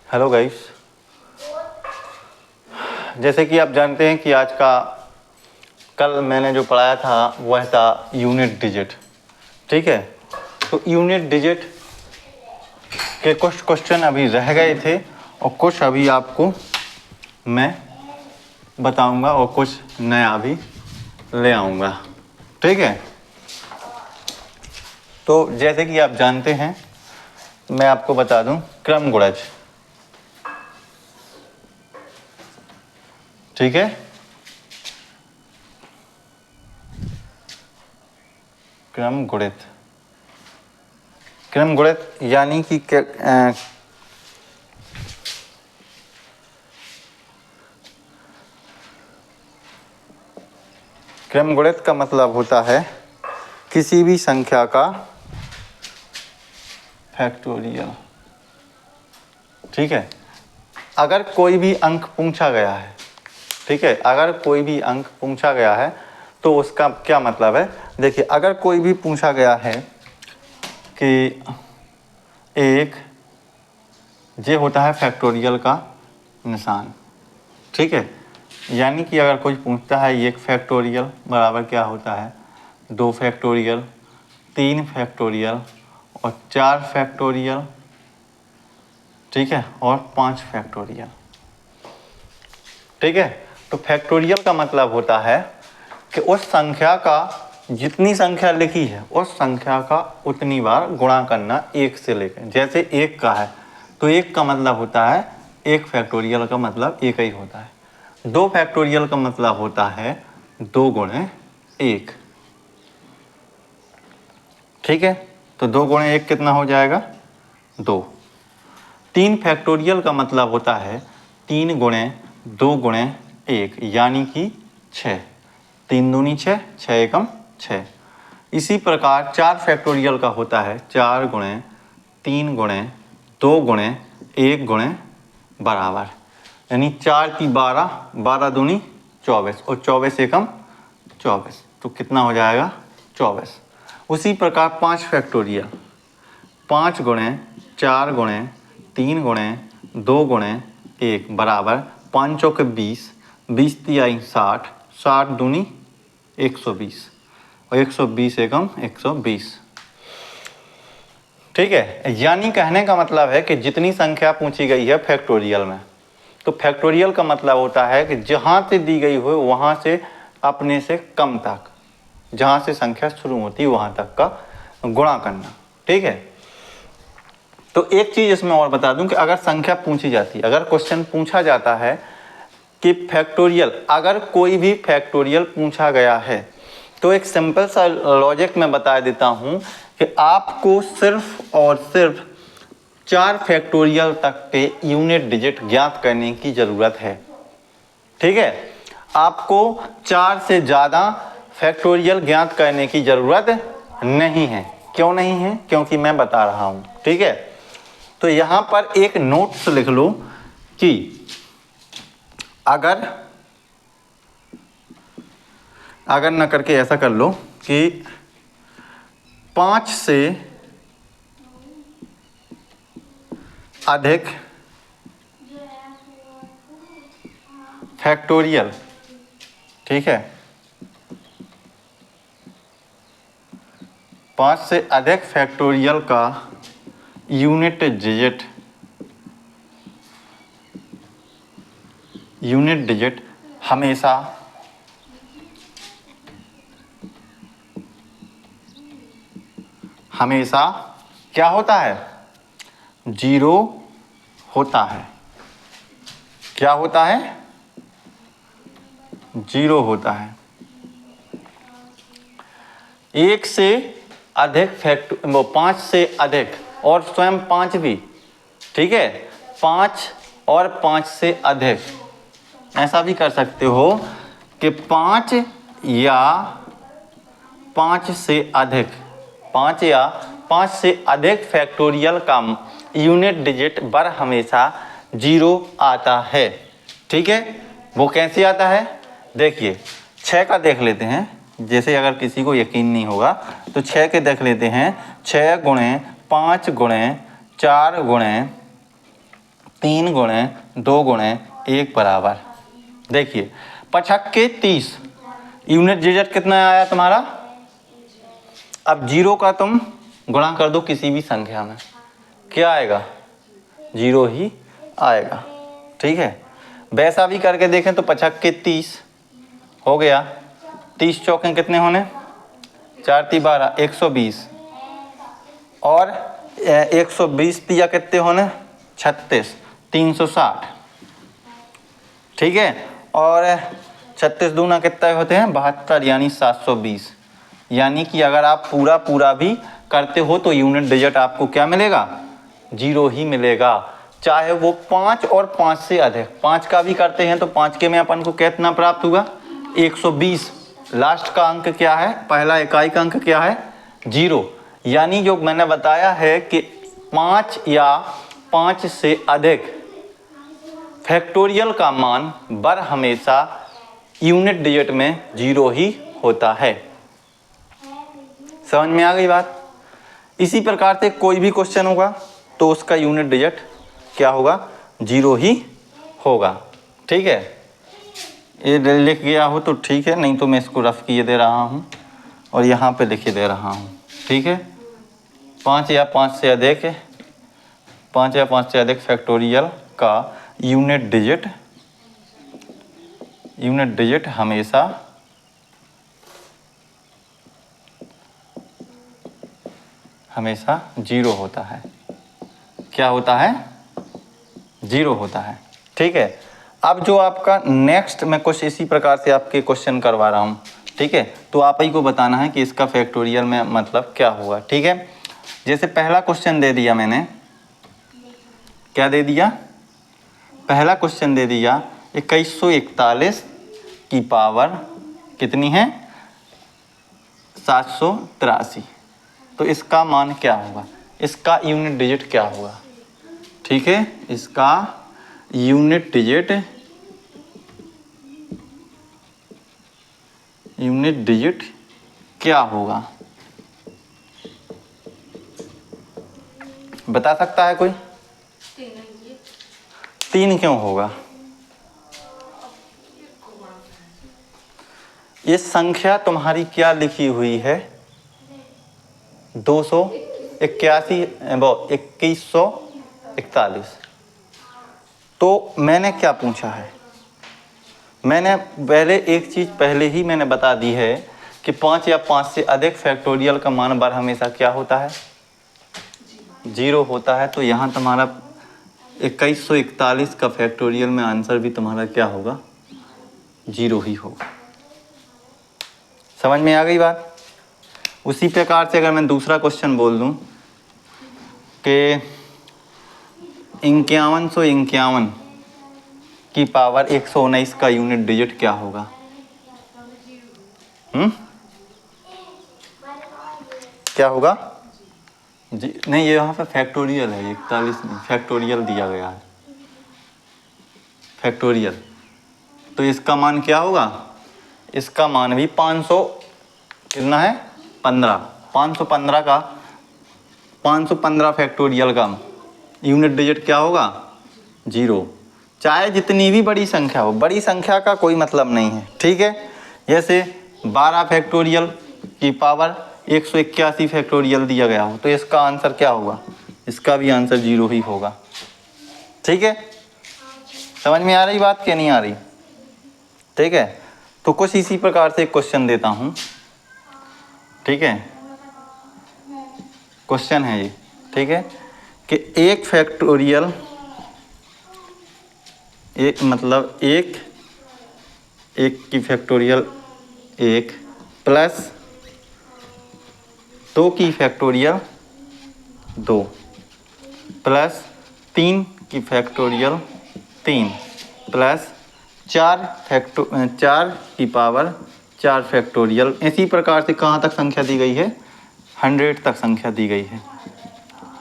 Hello guys, जैसे कि आप जानते हैं कि आज का कल मैंने जो पढ़ाया था वह था यूनिट डिजिट। ठीक है, तो यूनिट डिजिट के कुछ क्वेश्चन अभी रह गए थे और कुछ अभी आपको मैं बताऊंगा और कुछ नया भी ले आऊंगा। ठीक है, तो जैसे कि आप जानते हैं, मैं आपको बता दूं क्रम गुणज। ठीक है, क्रम गुणित यानी कि क्रम गुणित का मतलब होता है किसी भी संख्या का फैक्टोरियल। ठीक है, अगर कोई भी अंक पूछा गया है, ठीक है, अगर कोई भी अंक पूछा गया है तो उसका क्या मतलब है। देखिए, अगर कोई भी पूछा गया है कि एक, ये होता है फैक्टोरियल का निशान। ठीक है, यानी कि अगर कोई पूछता है एक फैक्टोरियल बराबर क्या होता है, 2 फैक्टोरियल, 3 फैक्टोरियल और 4 फैक्टोरियल, ठीक है, और 5 फैक्टोरियल। ठीक है, तो फैक्टोरियल का मतलब होता है कि उस संख्या का जितनी संख्या लिखी है उस संख्या का उतनी बार गुणा करना एक से लेकर। जैसे 1 का है तो 1 का मतलब होता है 1 फैक्टोरियल का मतलब 1 ही होता है। 2 फैक्टोरियल का मतलब होता है 2 गुणे 1। ठीक है, तो 2 गुणे 1 कितना हो जाएगा, 2। 3 फैक्टोरियल का मतलब होता है 3 गुणे 2 गुणे 1 यानी कि 6। 3 दूनी 6, 6 एकम 6। इसी प्रकार 4 फैक्टोरियल का होता है 4 गुणे 3 गुणे 2 गुणे 1 गुणे बराबर, यानी 4 की 12, 12 दूनी 24 और 24 एकम 24, तो कितना हो जाएगा 24। उसी प्रकार 5 फैक्टोरियल, 5 गुणे 4 गुणे 3 गुणे 2 गुणे 1 बराबर 5 चौके 20, 20 तिहाई 60, 60 दूनी 120 और 120 एकम 120। ठीक है, यानी कहने का मतलब है कि जितनी संख्या पूछी गई है फैक्टोरियल में, तो फैक्टोरियल का मतलब होता है कि जहाँ से दी गई हो वहाँ से अपने से कम तक, जहाँ से संख्या शुरू होती है वहाँ तक का गुणा करना। ठीक है, तो एक चीज़ इसमें और बता दूं कि अगर संख्या पूछी जाती है, अगर क्वेश्चन पूछा जाता है कि फैक्टोरियल, अगर कोई भी फैक्टोरियल पूछा गया है तो एक सिंपल सा लॉजिक मैं बता देता हूं कि आपको सिर्फ और सिर्फ 4 फैक्टोरियल तक के यूनिट डिजिट ज्ञात करने की ज़रूरत है। ठीक है, आपको 4 से ज़्यादा फैक्टोरियल ज्ञात करने की ज़रूरत नहीं है। क्यों नहीं है, क्योंकि मैं बता रहा हूं। ठीक है, तो यहाँ पर एक नोट्स लिख लो कि अगर न करके ऐसा कर लो कि 5 से अधिक फैक्टोरियल, ठीक है, 5 से अधिक फैक्टोरियल का यूनिट डिजिट हमेशा क्या होता है, 0 होता है। क्या होता है, 0 होता है। 1 से अधिक 5 से अधिक और स्वयं 5 भी, ठीक है, 5 और 5 से अधिक, ऐसा भी कर सकते हो कि 5 या 5 से अधिक, 5 या 5 से अधिक फैक्टोरियल का यूनिट डिजिट बर हमेशा 0 आता है। ठीक है, वो कैसे आता है, देखिए 6 का देख लेते हैं। जैसे अगर किसी को यकीन नहीं होगा तो 6 के देख लेते हैं। 6 गुणे 5 गुणे 4 गुणे 3 गुणे 2 गुणे 1 बराबर, देखिए 55 30, यूनिट डिजिट कितना आया तुम्हारा। अब 0 का तुम गुणा कर दो किसी भी संख्या में, क्या आएगा, 0 ही आएगा। ठीक है, वैसा भी करके देखें तो 55 30 हो गया, 30 चौके कितने होने, 4 × 12 120, और 120 दिया कितने होने 36, 360। ठीक है, और 36 दूना कितने होते हैं 72, यानी 720। यानी कि अगर आप पूरा भी करते हो तो यूनिट डिजिट आपको क्या मिलेगा, 0 ही मिलेगा, चाहे वो 5 और 5 से अधिक। 5 का भी करते हैं तो 5 के में अपन को कितना प्राप्त हुआ 120। लास्ट का अंक क्या है, पहला इकाई का अंक क्या है 0। यानी जो मैंने बताया है कि 5 या 5 से अधिक फैक्टोरियल का मान बर हमेशा यूनिट डिजिट में 0 ही होता है। समझ में आ गई बात। इसी प्रकार से कोई भी क्वेश्चन होगा तो उसका यूनिट डिजिट क्या होगा, 0 ही होगा। ठीक है, ये लिख गया हो तो ठीक है, नहीं तो मैं इसको रफ किए दे रहा हूँ और यहाँ पे लिखे दे रहा हूँ। ठीक है, 5 या 5 से अधिक, 5 या 5 से अधिक फैक्टोरियल का यूनिट डिजिट हमेशा 0 होता है। क्या होता है, 0 होता है। ठीक है, अब जो आपका नेक्स्ट मैं कुछ इसी प्रकार से आपके क्वेश्चन करवा रहा हूँ। ठीक है, तो आप ही को बताना है कि इसका फैक्टोरियल में मतलब क्या होगा। ठीक है, जैसे पहला क्वेश्चन दे दिया मैंने, क्या दे दिया, पहला क्वेश्चन दे दिया 2141 की पावर कितनी है 783, तो इसका मान क्या होगा, इसका यूनिट डिजिट क्या होगा। ठीक है, इसका यूनिट डिजिट क्या होगा, बता सकता है कोई। 3 क्यों होगा, ये संख्या तुम्हारी क्या लिखी हुई है 2141। तो मैंने क्या पूछा है, मैंने पहले एक चीज़ पहले ही मैंने बता दी है कि 5 या 5 से अधिक फैक्टोरियल का मान बार हमेशा क्या होता है 0 होता है। तो यहाँ तुम्हारा 2141 का फैक्टोरियल में आंसर भी तुम्हारा क्या होगा 0 ही होगा। समझ में आ गई बात। उसी प्रकार से अगर मैं दूसरा क्वेश्चन बोल दूं कि 5151 की पावर 119 का यूनिट डिजिट क्या होगा, क्या होगा जी, नहीं ये यहाँ पे फैक्टोरियल है, 41 नहीं, फैक्टोरियल दिया गया है, फैक्टोरियल। तो इसका मान क्या होगा, इसका मान भी 500 कितना है 15, 515 का 515 फैक्टोरियल का यूनिट डिजिट क्या होगा 0। चाहे जितनी भी बड़ी संख्या हो, बड़ी संख्या का कोई मतलब नहीं है। ठीक है, जैसे 12 फैक्टोरियल की पावर 181 फैक्टोरियल दिया गया हो तो इसका आंसर क्या होगा, इसका भी आंसर 0 ही होगा। ठीक है, समझ में आ रही बात क्या नहीं आ रही। ठीक है, तो कुछ इसी प्रकार से क्वेश्चन देता हूँ। ठीक है, क्वेश्चन है ये, ठीक है, कि एक फैक्टोरियल एक मतलब एक की फैक्टोरियल 1 प्लस 2 की फैक्टोरियल 2 प्लस 3 की फैक्टोरियल 3 प्लस 4 की पावर 4 फैक्टोरियल। इसी प्रकार से कहाँ तक संख्या दी गई है 100 तक संख्या दी गई है,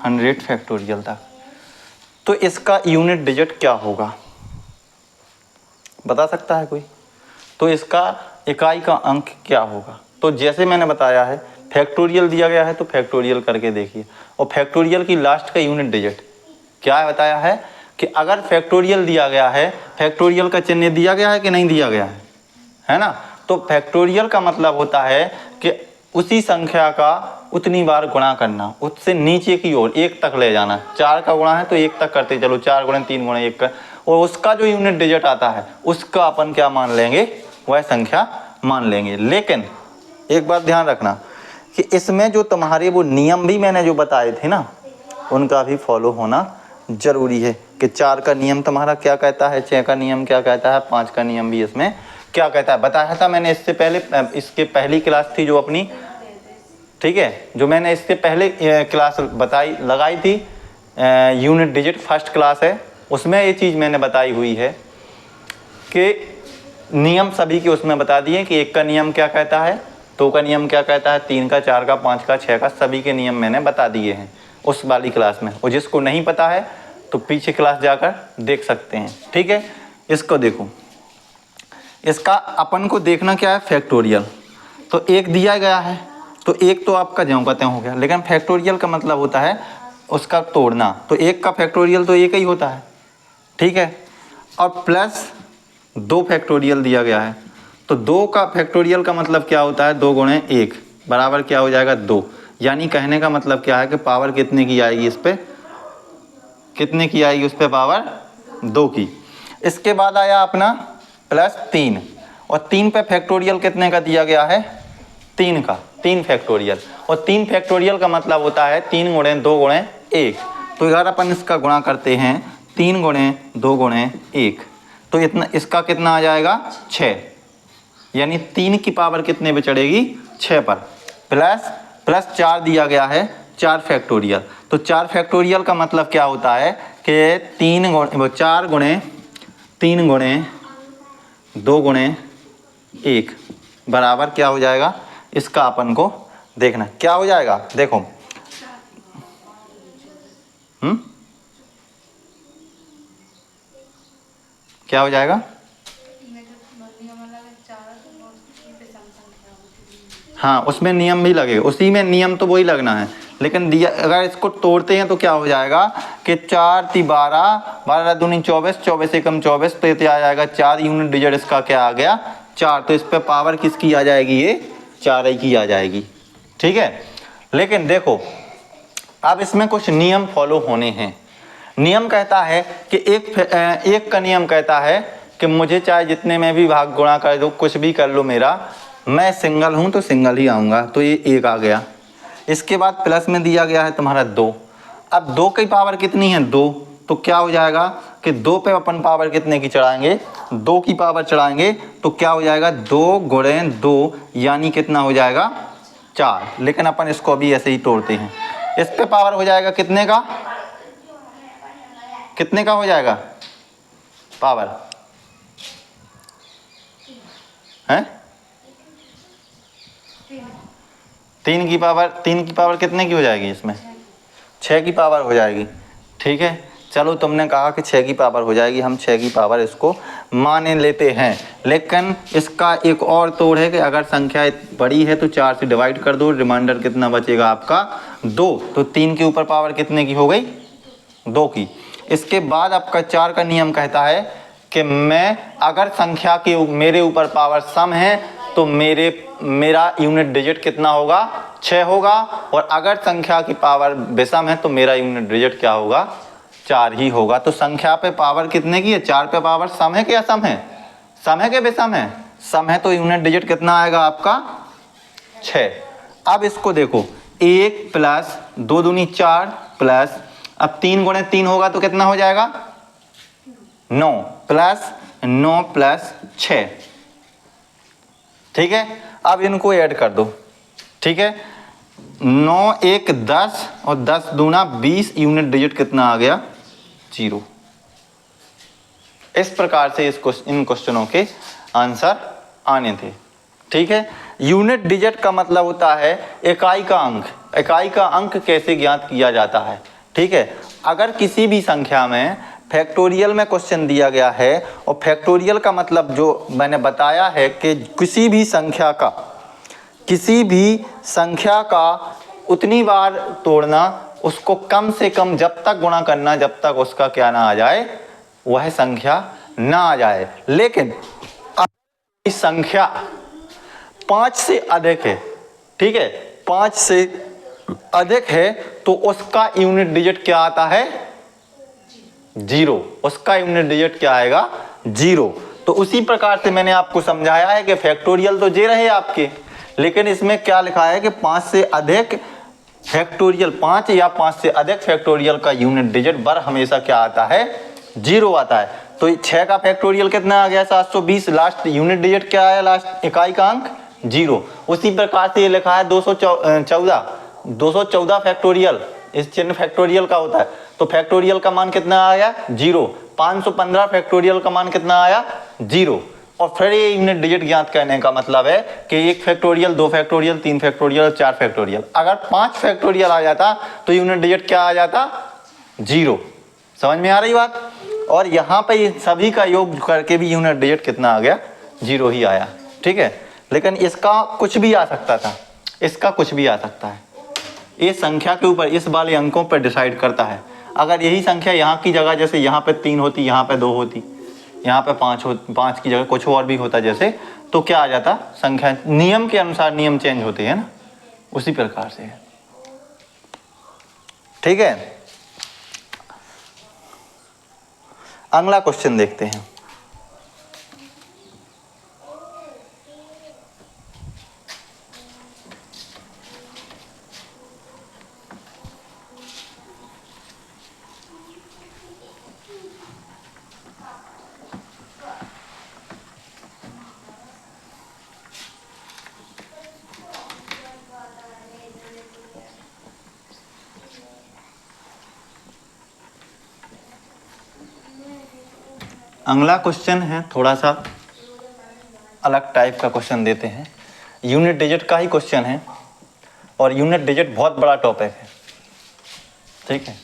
100 फैक्टोरियल तक। तो इसका यूनिट डिजिट क्या होगा, बता सकता है कोई। तो इसका इकाई का अंक क्या होगा। तो जैसे मैंने बताया है फैक्टोरियल दिया गया है तो फैक्टोरियल करके देखिए, और फैक्टोरियल की लास्ट का यूनिट डिजिट क्या है बताया है कि अगर फैक्टोरियल दिया गया है, फैक्टोरियल का चिन्ह दिया गया है कि नहीं दिया गया है ना। तो फैक्टोरियल का मतलब होता है कि उसी संख्या का उतनी बार गुणा करना, उससे नीचे की ओर 1 तक ले जाना। 4 का गुणा है तो 1 तक करते चलो, 4 गुणे 3 गुणे 1 का, और उसका जो यूनिट डिजिट आता है उसका अपन क्या मान लेंगे, वह संख्या मान लेंगे। लेकिन एक बात ध्यान रखना कि इसमें जो तुम्हारे वो नियम भी मैंने जो बताए थे ना, उनका भी फॉलो होना जरूरी है कि 4 का नियम तुम्हारा क्या कहता है, 6 का नियम क्या कहता है, 5 का नियम भी इसमें क्या कहता है बताया था मैंने इससे पहले। इसके पहली क्लास थी जो अपनी, ठीक है, जो मैंने इससे पहले क्लास लगाई थी, यूनिट डिजिट फर्स्ट क्लास है, उसमें ये चीज़ मैंने बताई हुई है कि नियम सभी के उसमें बता दिए कि 1 का नियम क्या कहता है, 2 का नियम क्या कहता है, 3 का, 4 का, 5 का, 6 का, सभी के नियम मैंने बता दिए हैं उस वाली क्लास में। और जिसको नहीं पता है तो पीछे क्लास जाकर देख सकते हैं, ठीक है। इसको देखो, इसका अपन को देखना क्या है, फैक्टोरियल। तो 1 दिया गया है तो 1 तो आपका ज्यों का त्यों हो गया, लेकिन फैक्टोरियल का मतलब होता है उसका तोड़ना। तो 1 का फैक्टोरियल तो 1 ही होता है, ठीक है। और प्लस 2 फैक्टोरियल दिया गया है, तो 2 का फैक्टोरियल का मतलब क्या होता है, 2 गुणे 1 बराबर क्या हो जाएगा, 2। यानी कहने का मतलब क्या है कि पावर कितने की आएगी इस पे, कितने की आएगी उस पे, पावर 2 की। इसके बाद आया अपना प्लस 3, और 3 पे फैक्टोरियल कितने का दिया गया है, 3 का, 3 फैक्टोरियल। और 3 फैक्टोरियल का मतलब होता है 3 गुणे 2 गुणे 1। तो यार अपन इसका गुणा करते हैं, 3 गुणे 2 गुणे 1, तो इतना, इसका कितना आ जाएगा, 6। यानी 3 की पावर कितने पे चढ़ेगी, 6 पर। प्लस 4 दिया गया है, 4 फैक्टोरियल। तो 4 फैक्टोरियल का मतलब क्या होता है कि 4 गुणे 3 गुणे 2 गुणे 1 बराबर क्या हो जाएगा, इसका अपन को देखना क्या हो जाएगा। देखो क्या हो जाएगा, हाँ उसमें नियम भी लगेगा, उसी में नियम तो वही लगना है। लेकिन दिया अगर इसको तोड़ते हैं तो क्या हो जाएगा कि 4 × 12, 12 दूनी 24, 24 एकम 24, तो ये आ जाएगा 4। यूनिट डिजिट इसका क्या आ गया, 4। तो इस पे पावर किसकी आ जाएगी, ये 4 ही की आ जाएगी, ठीक है। लेकिन देखो अब इसमें कुछ नियम फॉलो होने हैं। नियम कहता है कि एक का नियम कहता है कि मुझे चाहे जितने में भी भाग गुणा कर दो, कुछ भी कर लो मेरा, मैं सिंगल हूं तो सिंगल ही आऊंगा, तो ये 1 आ गया। इसके बाद प्लस में दिया गया है तुम्हारा 2। अब 2 की पावर कितनी है, 2, तो क्या हो जाएगा कि 2 पे अपन पावर कितने की चढ़ाएंगे, 2 की पावर चढ़ाएंगे, तो क्या हो जाएगा 2 गुणे 2, यानी कितना हो जाएगा, 4। लेकिन अपन इसको अभी ऐसे ही तोड़ते हैं, इस पे पावर हो जाएगा कितने का, कितने का हो जाएगा पावर है, 3 की पावर कितने की हो जाएगी, इसमें 6 की पावर हो जाएगी, ठीक है। चलो तुमने कहा कि 6 की पावर हो जाएगी, हम 6 की पावर इसको मान लेते हैं। लेकिन इसका एक और तोड़ है कि अगर संख्या बड़ी है तो 4 से डिवाइड कर दो, रिमाइंडर कितना बचेगा आपका, 2। तो 3 के ऊपर पावर कितने की हो गई, 2 की। इसके बाद आपका 4 का नियम कहता है कि मैं अगर संख्या के मेरे ऊपर पावर सम है तो मेरा यूनिट डिजिट कितना होगा, 6 होगा। और अगर संख्या की पावर विषम है तो मेरा यूनिट डिजिट क्या होगा, 4 ही होगा। तो संख्या पे पावर कितने की है, 4 पे पावर सम है कि असम है, सम है कि विषम है, सम है, तो यूनिट डिजिट कितना आएगा आपका, 6। अब इसको देखो, 1 प्लस 2 दूनी 4 प्लस, अब 3 गुणे 3 होगा तो कितना हो जाएगा, 9 प्लस 9 प्लस 6, ठीक है। अब इनको ऐड कर दो, ठीक है, 9 1 10 और 10 दूना 20, यूनिट डिजिट कितना आ गया, 0। इस प्रकार से इन क्वेश्चनों के आंसर आने थे, ठीक है। यूनिट डिजिट का मतलब होता है इकाई का अंक। इकाई का अंक कैसे ज्ञात किया जाता है, ठीक है। अगर किसी भी संख्या में फैक्टोरियल में क्वेश्चन दिया गया है, और फैक्टोरियल का मतलब जो मैंने बताया है कि किसी भी संख्या का उतनी बार तोड़ना, उसको कम से कम जब तक गुणा करना जब तक उसका क्या ना आ जाए, वह संख्या ना आ जाए। लेकिन इस संख्या 5 से अधिक है, ठीक है, 5 से अधिक है, तो उसका यूनिट डिजिट क्या आता है, 0। उसका यूनिट डिजिट क्या आएगा, 0। तो उसी प्रकार से मैंने आपको समझाया है कि फैक्टोरियल तो जे रहे आपके, लेकिन इसमें क्या लिखा है कि 5 से अधिक फैक्टोरियल, 5 या 5 से अधिक फैक्टोरियल का यूनिट डिजिट बर हमेशा क्या आता है, 0 आता है। तो 6 का फैक्टोरियल कितना आ गया, 720। लास्ट यूनिट डिजिट क्या आया, लास्ट इकाई का अंक 0। उसी प्रकार से ये लिखा है 214 फैक्टोरियल, इस चिन्ह फैक्टोरियल का होता है, तो फैक्टोरियल का मान कितना आया, 0। 515 फैक्टोरियल का मान कितना आया, 0। और फिर ये यूनिट डिजिट ज्ञात करने का मतलब है कि 1 फैक्टोरियल, 2 फैक्टोरियल, 3 फैक्टोरियल, 4 फैक्टोरियल। अगर 5 फैक्टोरियल आ जाता तो यूनिट डिजिट क्या आ जाता, 0। समझ में आ रही बात। और यहाँ पे ये सभी का योग करके भी यूनिट डिजिट कितना आ गया, 0 ही आया, ठीक है। लेकिन इसका कुछ भी आ सकता था, इसका कुछ भी आ सकता है, ये संख्या के ऊपर, इस वाले अंकों पर डिसाइड करता है। अगर यही संख्या यहाँ की जगह, जैसे यहाँ पे 3 होती, यहाँ पे 2 होती, यहाँ पे 5 की जगह कुछ और भी होता जैसे, तो क्या आ जाता, संख्या नियम के अनुसार नियम चेंज होते हैं ना, उसी प्रकार से, ठीक है। अगला क्वेश्चन देखते हैं। अगला क्वेश्चन है थोड़ा सा अलग टाइप का क्वेश्चन देते हैं, यूनिट डिजिट का ही क्वेश्चन है, और यूनिट डिजिट बहुत बड़ा टॉपिक है, ठीक है।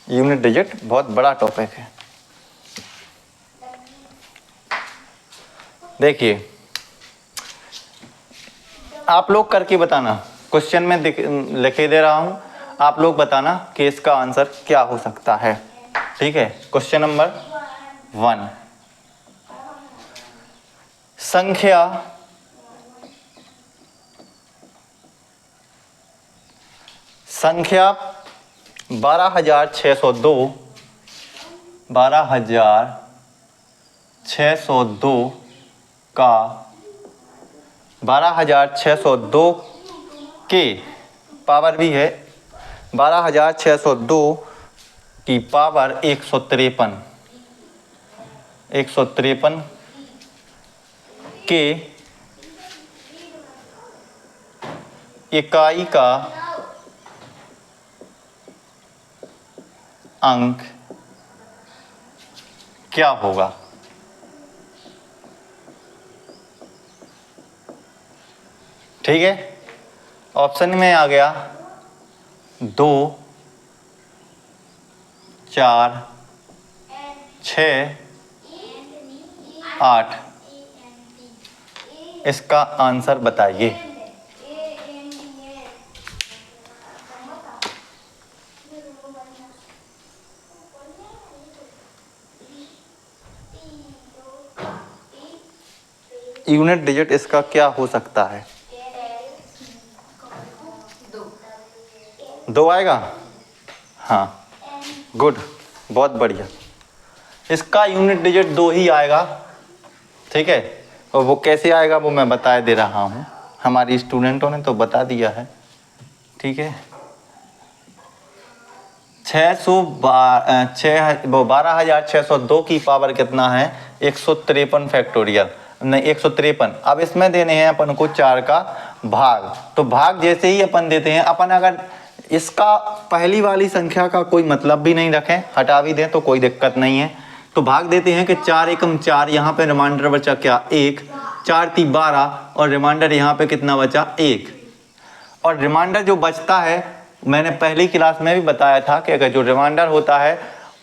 यूनिट डिजिट बहुत बड़ा टॉपिक है। देखिए, आप लोग करके बताना, क्वेश्चन में लिखे दे रहा हूं, आप लोग बताना कि इसका आंसर क्या हो सकता है, ठीक है। क्वेश्चन नंबर 1, संख्या संख्या 12,602 का 12,602 के पावर भी है, 12,602 की पावर 153 के इकाई का अंक क्या होगा। ठीक है, ऑप्शन में आ गया 2, 4, 6, 8। इसका आंसर बताइए। यूनिट डिजिट इसका क्या हो सकता है? 2 आएगा, हाँ, गुड, बहुत बढ़िया। इसका यूनिट डिजिट 2 ही आएगा, ठीक है। और वो कैसे आएगा वो मैं बता दे रहा हूँ, हमारी स्टूडेंटों ने तो बता दिया है, ठीक है। 12,602 की पावर कितना है, 153 फैक्टोरियल, नहीं 153। अब इसमें देने हैं अपन को 4 का भाग, तो भाग जैसे ही अपन देते हैं, अपन अगर इसका पहली वाली संख्या का कोई मतलब भी नहीं रखें, हटा भी दें तो कोई दिक्कत नहीं है, तो भाग देते हैं कि 4 एकम 4, यहाँ पे रिमाइंडर बचा क्या, 1, 4 × 12, और रिमाइंडर यहाँ पे कितना बचा, 1। और रिमाइंडर जो बचता है, मैंने पहली क्लास में भी बताया था कि अगर जो रिमाइंडर होता है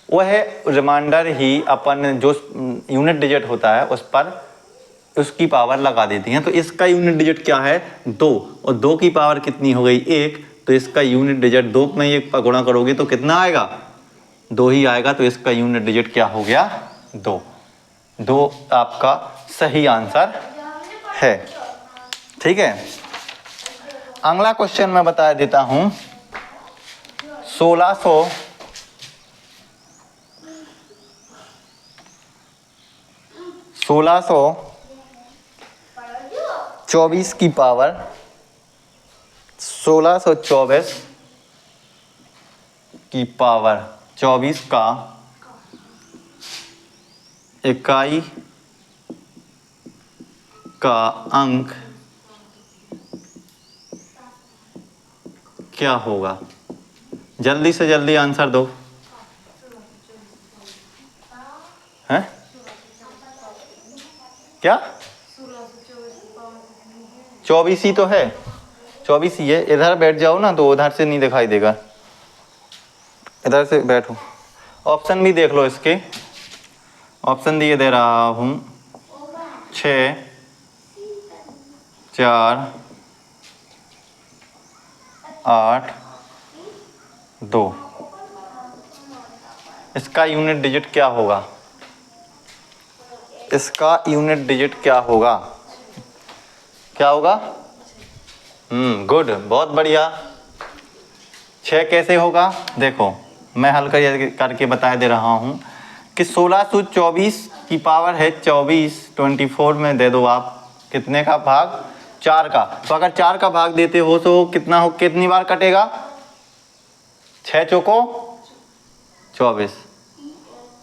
वह रिमाइंडर ही अपन जो यूनिट डिजिट होता है उस पर उसकी पावर लगा देती हैं। तो इसका यूनिट डिजिट क्या है, 2, और 2 की पावर कितनी हो गई, 1, तो इसका यूनिट डिजिट 2 में ये गुणा करोगे तो कितना आएगा, 2 ही आएगा। तो इसका यूनिट डिजिट क्या हो गया, 2। 2 आपका सही आंसर है। ठीक है, अगला क्वेश्चन मैं बता देता हूं। 1624 की पावर 1624 की पावर 24 का इकाई का अंक क्या होगा? जल्दी से जल्दी आंसर दो। हैं? क्या 24 ही तो है, 24 ही है। इधर बैठ जाओ ना तो उधर से नहीं दिखाई देगा, इधर से बैठो। ऑप्शन भी देख लो इसके, ऑप्शन दिए दे रहा हूं 6 4 8 2। इसका यूनिट डिजिट क्या होगा? इसका यूनिट डिजिट क्या होगा? क्या होगा? गुड, बहुत बढ़िया। 6 कैसे होगा? देखो मैं हल करके बता दे रहा हूँ कि 1624 की पावर है 24, 24 में दे दो आप कितने का भाग, 4 का। तो अगर 4 का भाग देते हो तो कितना हो, कितनी बार कटेगा? 6 चौको 24,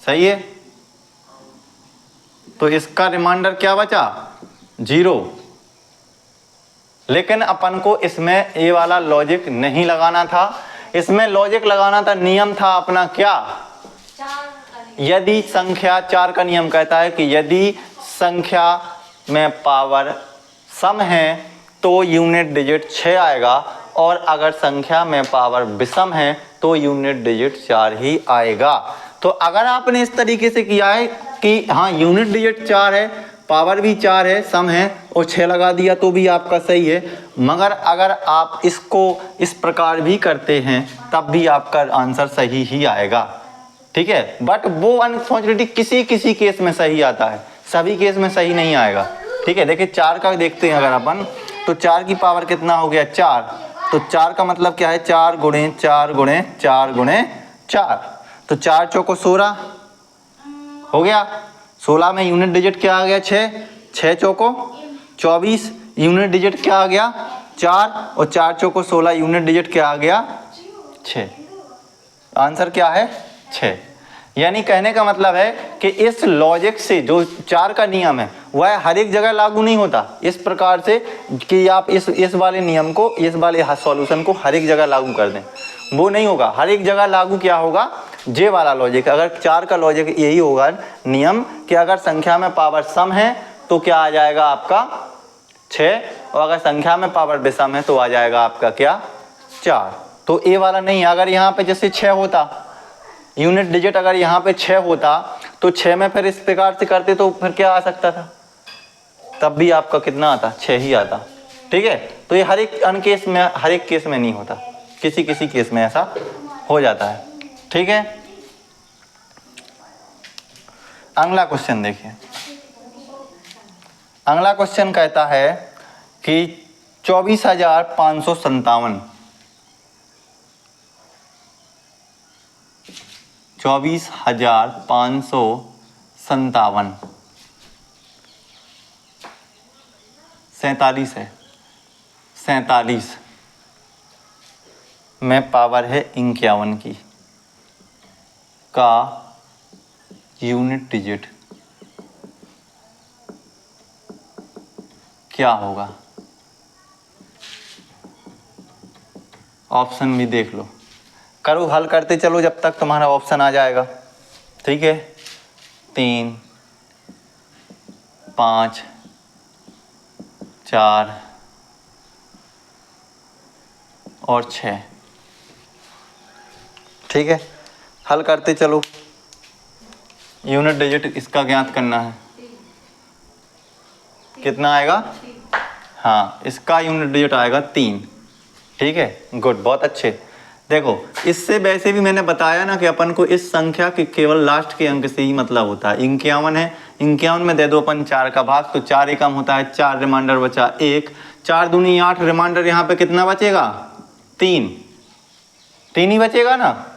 सही है। तो इसका रिमाइंडर क्या बचा? 0। लेकिन अपन को इसमें ये वाला लॉजिक नहीं लगाना था, इसमें लॉजिक लगाना था, नियम था अपना क्या, यदि संख्या 4 का नियम कहता है कि यदि संख्या में पावर सम है तो यूनिट डिजिट 6 आएगा, और अगर संख्या में पावर विषम है तो यूनिट डिजिट 4 ही आएगा। तो अगर आपने इस तरीके से किया है कि हाँ यूनिट डिजिट 4 है, पावर भी 4 है, सम है, और 6 लगा दिया तो भी आपका सही है। मगर अगर आप इसको इस प्रकार भी करते हैं तब भी आपका आंसर सही ही आएगा। ठीक है, बट वो अनफॉर्चुनेटली किसी किसी केस में सही आता है, सभी केस में सही नहीं आएगा। ठीक है, देखिए 4 का देखते हैं अगर अपन, तो 4 की पावर कितना हो गया, 4। तो 4 का मतलब क्या है, 4 गुणे 4 गुणे 4 गुणे 4। तो 4 चौको 16 हो गया। 16 में यूनिट डिजिट क्या आ गया, 6। 6 चौको 24, यूनिट डिजिट क्या आ गया, 4। और 4 चौको 16, यूनिट डिजिट क्या आ गया, 6। आंसर क्या है, 6। यानी कहने का मतलब है कि इस लॉजिक से जो 4 का नियम है वह हर एक जगह लागू नहीं होता इस प्रकार से कि आप इस वाले नियम को, इस वाले सॉल्यूशन को हर एक जगह लागू कर दें, वो नहीं होगा। हर एक जगह लागू क्या होगा, जे वाला लॉजिक। अगर 4 का लॉजिक यही होगा नियम कि अगर संख्या में पावर सम है तो क्या आ जाएगा आपका 6, और अगर संख्या में पावर विषम है तो आ जाएगा आपका क्या, 4। तो ए वाला नहीं। अगर यहाँ पे जैसे 6 होता, यूनिट डिजिट अगर यहाँ पे 6 होता तो 6 में फिर इस प्रकार से करते तो फिर क्या आ सकता था, तब भी आपका कितना आता, 6 ही आता। ठीक है, तो ये हर एक केस में, हर एक केस में नहीं होता, किसी किसी केस में ऐसा हो जाता है। ठीक है, अगला क्वेश्चन देखिए। अगला क्वेश्चन कहता है कि 24,557 24,557 47 है, 47 में पावर है 51 की का यूनिट डिजिट क्या होगा? ऑप्शन भी देख लो, करो हल करते चलो जब तक तुम्हारा ऑप्शन आ जाएगा। ठीक है, 3 5 4 और 6। ठीक है, हल करते चलो। यूनिट डिजिट इसका ज्ञात करना है, कितना आएगा, हाँ इसका यूनिट डिजिट आएगा 3। ठीक है, गुड, बहुत अच्छे। देखो इससे वैसे भी मैंने बताया ना कि अपन को इस संख्या के केवल लास्ट के अंक से ही मतलब होता है। 51 है, 51 में दे दो अपन 4 का भाग, तो 4 एकम होता है 4, रिमाइंडर बचा 1, 4 दूनी 8, रिमाइंडर यहाँ पे कितना बचेगा 3, 3 ही बचेगा ना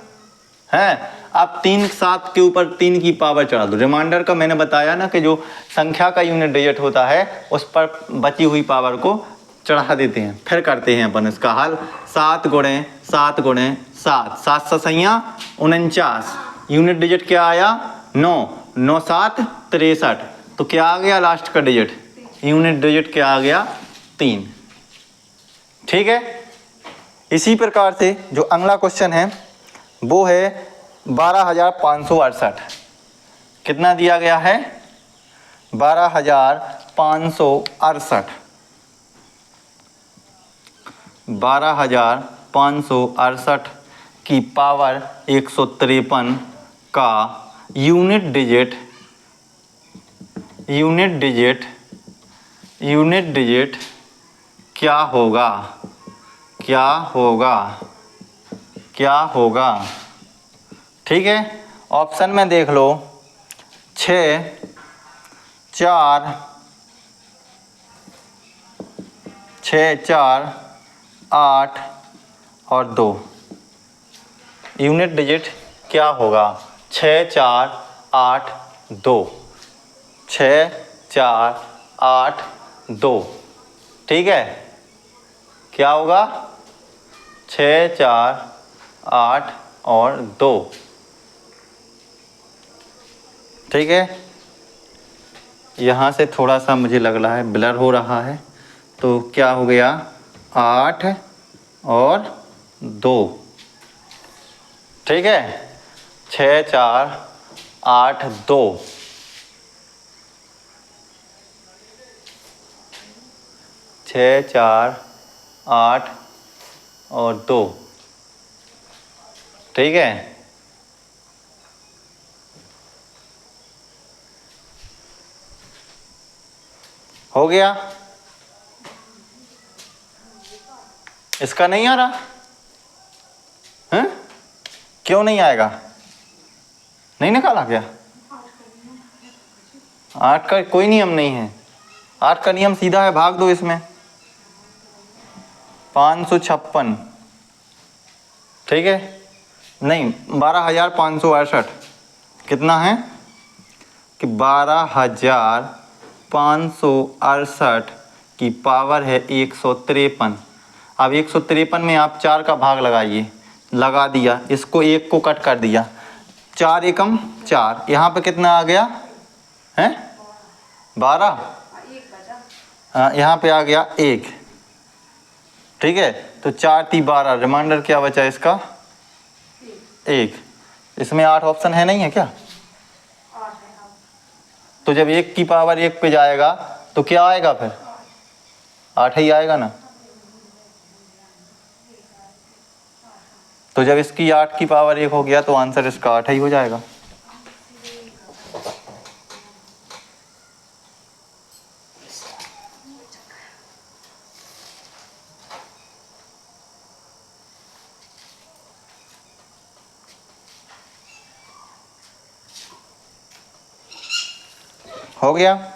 है। आप 3 7 के ऊपर 3 की पावर चढ़ा दो। रिमाइंडर का मैंने बताया ना कि जो संख्या का यूनिट डिजिट होता है उस पर बची हुई पावर को चढ़ा देते हैं। फिर करते हैं अपन इसका हल। 7 गुणे 7 गुणे 7, 7 ससैया 49, यूनिट डिजिट क्या आया 9, 9 7 63, तो क्या आ गया लास्ट का डिजिट, यूनिट डिजिट क्या आ गया 3। ठीक है, इसी प्रकार से जो अगला क्वेश्चन है वो है 12,568। कितना दिया गया है 12,568, 12,568 की पावर 153 का यूनिट डिजिट क्या होगा, क्या होगा, क्या होगा। ठीक है, ऑप्शन में देख लो 6 4 8 और 2। यूनिट डिजिट क्या होगा 6 4 8 2, 6 4 8 2। ठीक है, क्या होगा 6 4 8 और 2। ठीक है, यहाँ से थोड़ा सा मुझे लग रहा है ब्लर हो रहा है, तो क्या हो गया 8 और 2। ठीक है, 6 4 8 2, 6 4 8 और 2। ठीक है, हो गया। इसका नहीं आ रहा है, क्यों नहीं आएगा, नहीं निकाला क्या? 8 का कोई नियम नहीं है, 8 का नियम सीधा है, भाग दो इसमें 556। ठीक है, नहीं 12,568 कितना है कि 12,568 की पावर है 153। अब 153 में आप 4 का भाग लगाइए, लगा दिया, इसको 1 को कट कर दिया, 4 एकम 4, यहाँ पे कितना आ गया है 12, हाँ यहाँ पे आ गया 1। ठीक है, तो 4 × 3 = 12, रिमाइंडर क्या बचा इसका 1। इसमें 8 ऑप्शन है नहीं है क्या? तो जब 1 की पावर 1 पे जाएगा तो क्या आएगा फिर 8 ही आएगा ना। तो जब इसकी 8 की पावर 1 हो गया तो आंसर इसका 8 ही हो जाएगा। हो गया।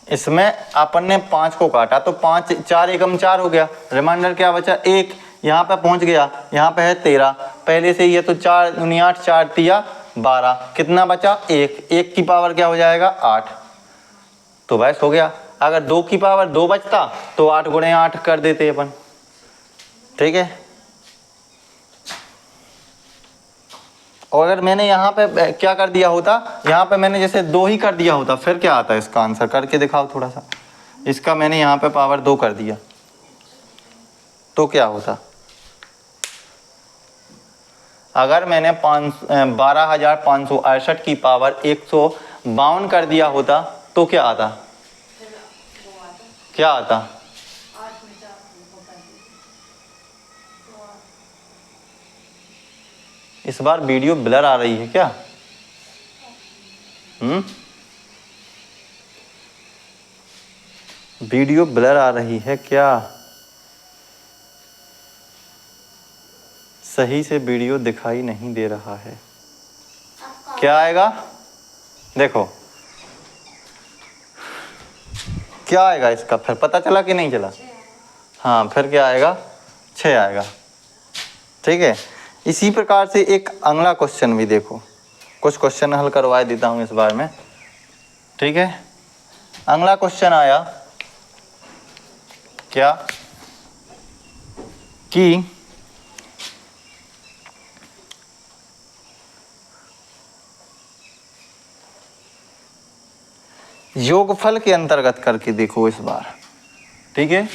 इसमें अपन ने 5 को काटा तो 5 4 एकम 4 हो गया, रिमाइंडर क्या बचा 1, यहाँ पे पहुंच गया, यहाँ पे है 13 पहले से ही है, तो 4 दूनी 8, 4 तिया 12, कितना बचा 1, 1 की पावर क्या हो जाएगा 8, तो बस हो गया। अगर 2 की पावर 2 बचता तो 8 × 8 कर देते अपन। ठीक है, और अगर मैंने यहाँ पे क्या कर दिया होता, यहाँ पे मैंने जैसे 2 ही कर दिया होता, फिर क्या आता है इसका आंसर, करके दिखाओ थोड़ा सा। इसका मैंने यहाँ पे पावर 2 कर दिया तो क्या होता, अगर मैंने 12,568 की पावर 152 कर दिया होता तो क्या आता, क्या आता? इस बार वीडियो ब्लर आ रही है क्या? वीडियो ब्लर आ रही है क्या? सही से वीडियो दिखाई नहीं दे रहा है। क्या आएगा? देखो क्या आएगा इसका, फिर पता चला कि नहीं चला? हाँ, फिर क्या आएगा? 6 आएगा। ठीक है, इसी प्रकार से एक अगला क्वेश्चन भी देखो, कुछ क्वेश्चन हल करवा देता हूँ इस बार में। ठीक है, अगला क्वेश्चन आया क्या कि योगफल के अंतर्गत करके देखो इस बार। ठीक है,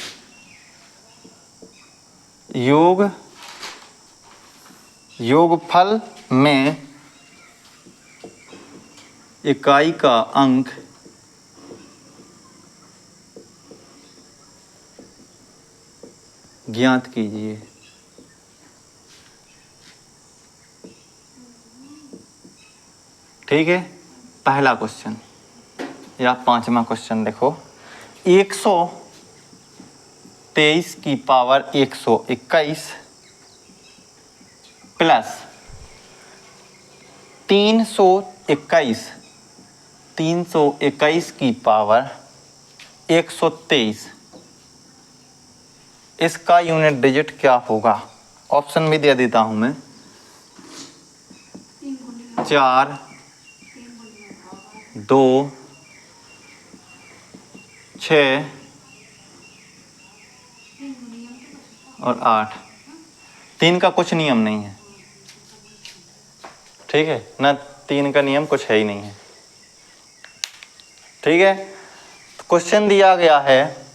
योगफल में इकाई का अंक ज्ञात कीजिए। ठीक है, पहला क्वेश्चन या 5वां क्वेश्चन देखो। 123 की पावर 121 प्लस 321 की पावर 123, इसका यूनिट डिजिट क्या होगा? ऑप्शन भी दे देता हूं मैं। 4, 2, 6 और 8। 3 का कुछ नियम नहीं है। ठीक है ना, 3 का नियम कुछ है ही नहीं है। ठीक है, तो क्वेश्चन दिया गया है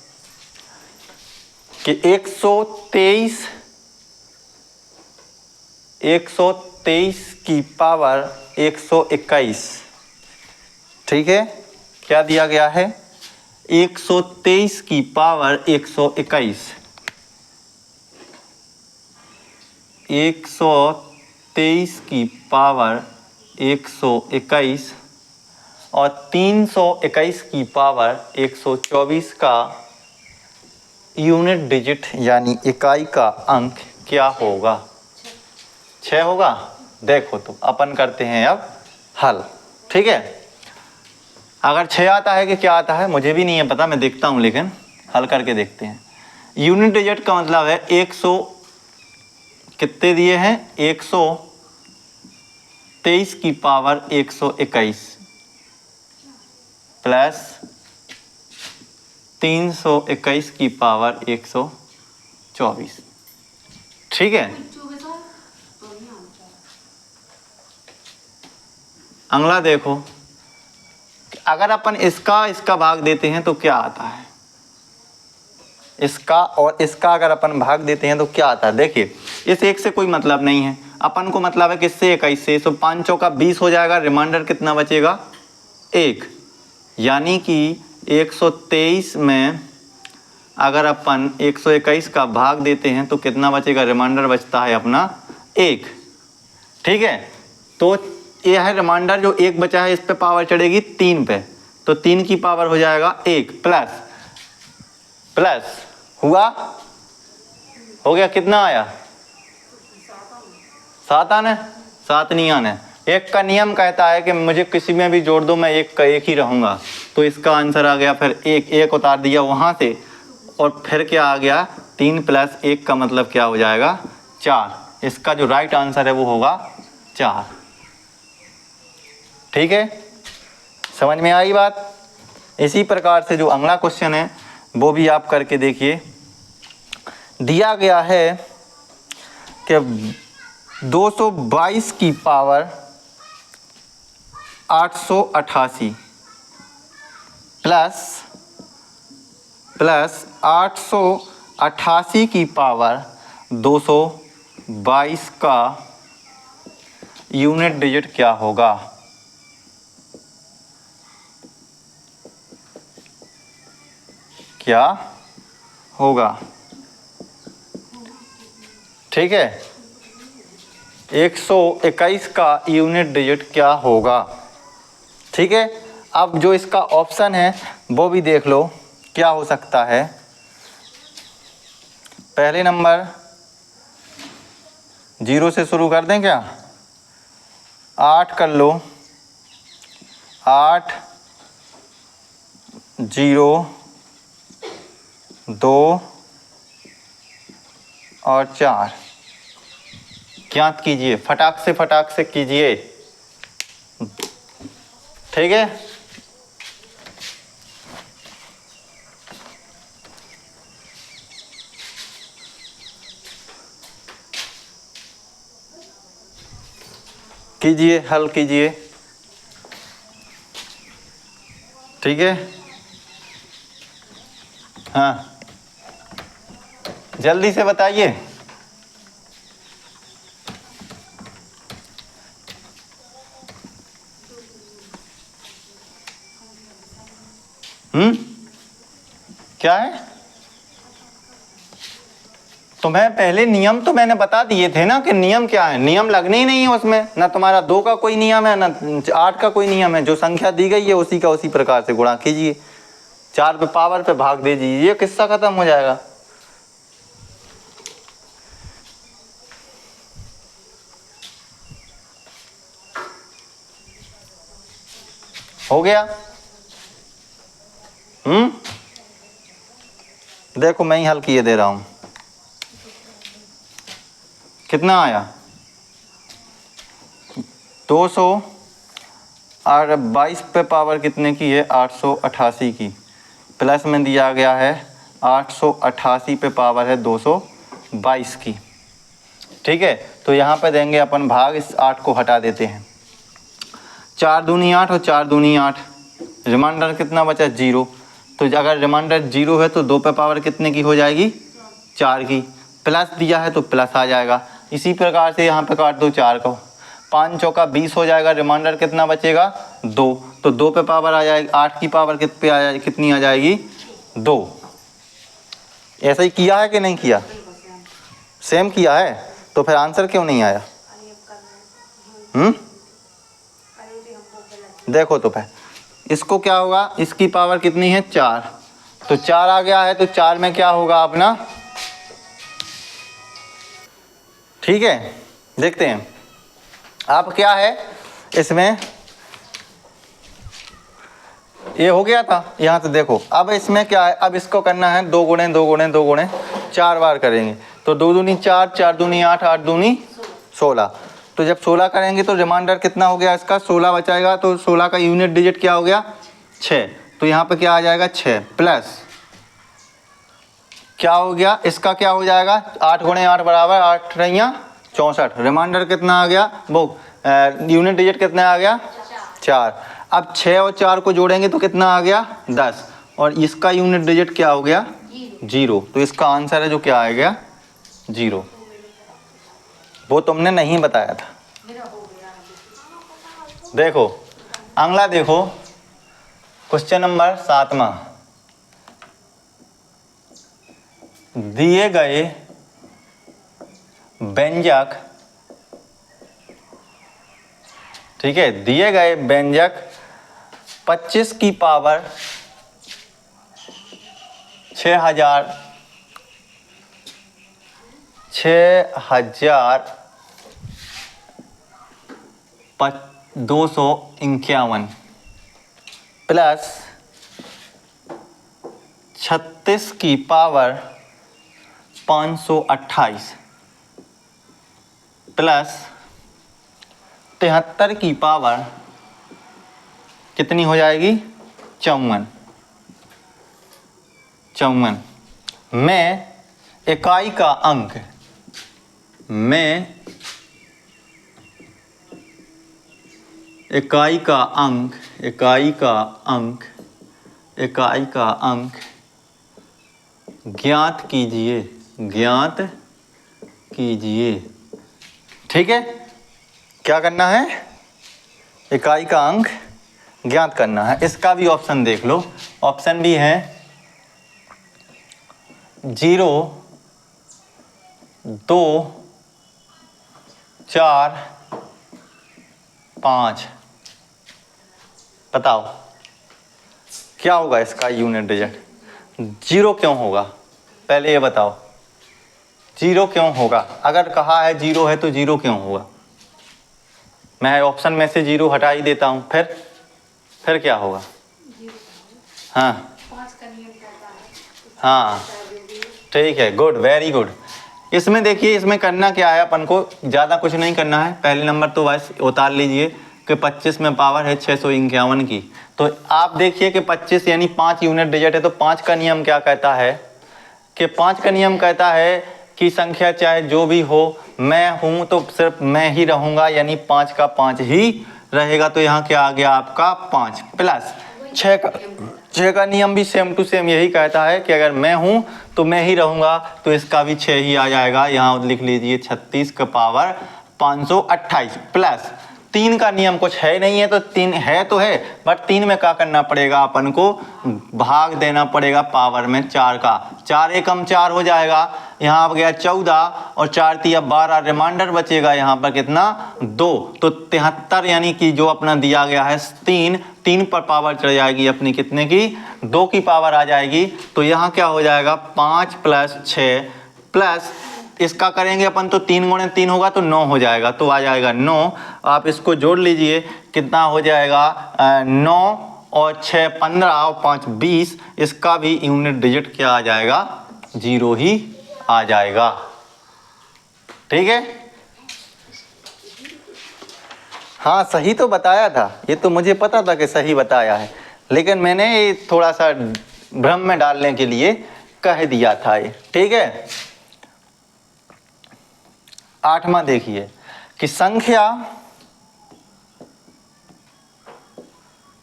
कि 123 की पावर 121। ठीक है, क्या दिया गया है? 123 की पावर 121। 123 की पावर 121 और 321 की पावर 124 का यूनिट डिजिट यानी इकाई का अंक क्या होगा? 6 होगा। देखो तो अपन करते हैं अब हल। ठीक है, अगर 6 आता है कि क्या आता है मुझे भी नहीं है पता, मैं देखता हूँ, लेकिन हल करके देखते हैं। यूनिट डिजिट का मतलब है 100 कितने दिए हैं? 123 की पावर 121 प्लस 321 की पावर 124। ठीक है, अगला देखो, अगर अपन इसका भाग देते हैं तो क्या आता है? इसका और इसका अगर अपन भाग देते हैं तो क्या आता है? देखिए, इस 1 से कोई मतलब नहीं है, अपन को मतलब है किससे? 21 से। तो 5 चौका 20 हो जाएगा, रिमाइंडर कितना बचेगा? 1। यानी कि 123 में अगर अपन 121 का भाग देते हैं तो कितना बचेगा? रिमाइंडर बचता है अपना 1। ठीक है, तो यह है रिमाइंडर, जो 1 बचा है इस पे पावर चढ़ेगी 3 पे, तो 3 की पावर हो जाएगा 1 प्लस हुआ, हो गया, कितना आया? 7 आने? 7 नहीं आने। 1 का नियम कहता है कि मुझे किसी में भी जोड़ दो, मैं 1 का 1 ही रहूंगा, तो इसका आंसर आ गया फिर 1 उतार दिया वहां से, और फिर क्या आ गया? 3 + 1 का मतलब क्या हो जाएगा? 4। इसका जो राइट आंसर है वो होगा 4। ठीक है, समझ में आई बात? इसी प्रकार से जो अगला क्वेश्चन है वो भी आप करके देखिए। दिया गया है कि 222 की पावर 888 प्लस 888 की पावर 222 का यूनिट डिजिट क्या होगा? क्या होगा? ठीक है, 121 का यूनिट डिजिट क्या होगा? ठीक है, अब जो इसका ऑप्शन है वो भी देख लो। क्या हो सकता है? पहले नंबर 0 से शुरू कर दें क्या? 8 कर लो, 8 0 2 और 4 ज्ञात कीजिए, फटाक से कीजिए। ठीक है, कीजिए, हल कीजिए। ठीक है, हाँ जल्दी से बताइए। क्या है? तुम्हें पहले नियम तो मैंने बता दिए थे ना कि नियम क्या है। नियम लगने ही नहीं है उसमें, ना तुम्हारा 2 का कोई नियम है, ना 8 का कोई नियम है। जो संख्या दी गई है उसी का उसी प्रकार से गुणा कीजिए, 4 पे पावर पे भाग दे दीजिए, ये किस्सा खत्म हो जाएगा। हो गया? देखो मैं ही हल किए दे रहा हूं। कितना आया? 200 और 22 पे पावर कितने की है? 888 की। प्लस में दिया गया है 888 पे पावर है 222 की। ठीक है, तो यहाँ पे देंगे अपन भाग, इस 8 को हटा देते हैं। 4 दूनी 8 और 4 दूनी 8, रिमाइंडर कितना बचा? 0। तो अगर रिमाइंडर 0 है तो 2 पे पावर कितने की हो जाएगी? 4 की। प्लस दिया है तो प्लस आ जाएगा। इसी प्रकार से यहाँ पे काट दो 4 को, 5 चौका 20 हो जाएगा। रिमाइंडर कितना बचेगा? 2। तो 2 पे पावर आ जाएगी, 8 की पावर कितनी आ जाएगी? 2। ऐसा ही किया है कि नहीं किया? सेम किया है, तो फिर आंसर क्यों नहीं आया? देखो तो फिर इसको क्या होगा? इसकी पावर कितनी है? 4। तो 4 आ गया है, तो 4 में क्या होगा अपना? ठीक है, देखते हैं अब क्या है इसमें। ये हो गया था यहाँ से। देखो अब इसमें क्या है, अब इसको करना है 2 गुणे 2 गुणे 2 गुणे 4 बार करेंगे। तो 2 दूनी 4, 4 दूनी 8, 8 दूनी 16। तो जब 16 करेंगे तो रिमाइंडर कितना हो गया इसका? 16 बचाएगा। तो 16 का यूनिट डिजिट क्या हो गया? 6। तो यहाँ पे क्या आ जाएगा? 6 प्लस क्या हो गया इसका? क्या हो जाएगा? 8 गुणे 8 बराबर 8 रैया 64। रिमाइंडर कितना आ गया? वो यूनिट डिजिट कितना आ गया? 4। अब 6 और 4 को जोड़ेंगे तो कितना आ गया? 10। और इसका यूनिट डिजिट क्या हो गया? 0। तो इसका आंसर है जो क्या आ गया? 0। वो तुमने नहीं बताया था। देखो अगला देखो, क्वेश्चन नंबर 7वां। दिए गए व्यंजक, ठीक है, दिए गए व्यंजक 25 की पावर 6251 प्लस 36 की पावर 528 प्लस 73 की पावर कितनी हो जाएगी? 54 में इकाई का अंक, में इकाई का अंक, इकाई का अंक, इकाई का अंक ज्ञात कीजिए, ज्ञात कीजिए। ठीक है, क्या करना है? इकाई का अंक ज्ञात करना है। इसका भी ऑप्शन देख लो। ऑप्शन भी है 0 2 4 5। बताओ क्या होगा इसका यूनिट डिजिट? जीरो क्यों होगा, पहले ये बताओ, जीरो क्यों होगा? अगर कहा है जीरो है तो जीरो क्यों होगा? मैं ऑप्शन में से जीरो हटा ही देता हूँ, फिर क्या होगा? हाँ हाँ ठीक है, गुड, वेरी गुड। इसमें देखिए, इसमें करना क्या है, अपन को ज़्यादा कुछ नहीं करना है। पहले नंबर तो बस उतार लीजिए कि 25 में पावर है 651 की। तो आप देखिए कि 25 यानी 5 यूनिट डिजिट है, तो 5 का नियम क्या कहता है कि 5 का नियम कहता है कि संख्या चाहे जो भी हो, मैं हूँ तो सिर्फ मैं ही रहूँगा, यानी 5 का 5 ही रहेगा। तो यहाँ क्या आ गया आपका 5 प्लस 6 का नियम भी सेम टू सेम यही कहता है कि अगर मैं हूँ तो मैं ही रहूँगा, तो इसका भी 6 ही आ जाएगा। यहाँ लिख लीजिए 36 का पावर 528 प्लस 3 का नियम कुछ है नहीं है, तो 3 है तो है, बट 3 में क्या करना पड़ेगा, अपन को भाग देना पड़ेगा पावर में 4 का। 4 एकम 4 हो जाएगा, यहाँ आ गया 14 और 4 तिया 12, रिमाइंडर बचेगा यहाँ पर कितना 2, तो 73 यानी कि जो अपना दिया गया है 3 पर पावर चढ़ जाएगी अपनी कितने की 2 की पावर आ जाएगी। तो यहाँ क्या हो जाएगा 5 प्लस 6 प्लस इसका करेंगे अपन तो 3 गुणे 3 होगा तो 9 हो जाएगा, तो आ जाएगा 9। आप इसको जोड़ लीजिए कितना हो जाएगा 9 और 6 15 और 5 20, इसका भी यूनिट डिजिट क्या आ जाएगा 0 ही आ जाएगा। ठीक है, हाँ सही तो बताया था, ये तो मुझे पता था कि सही बताया है, लेकिन मैंने ये थोड़ा सा भ्रम में डालने के लिए कह दिया था ये। ठीक है, 8वां देखिए कि संख्या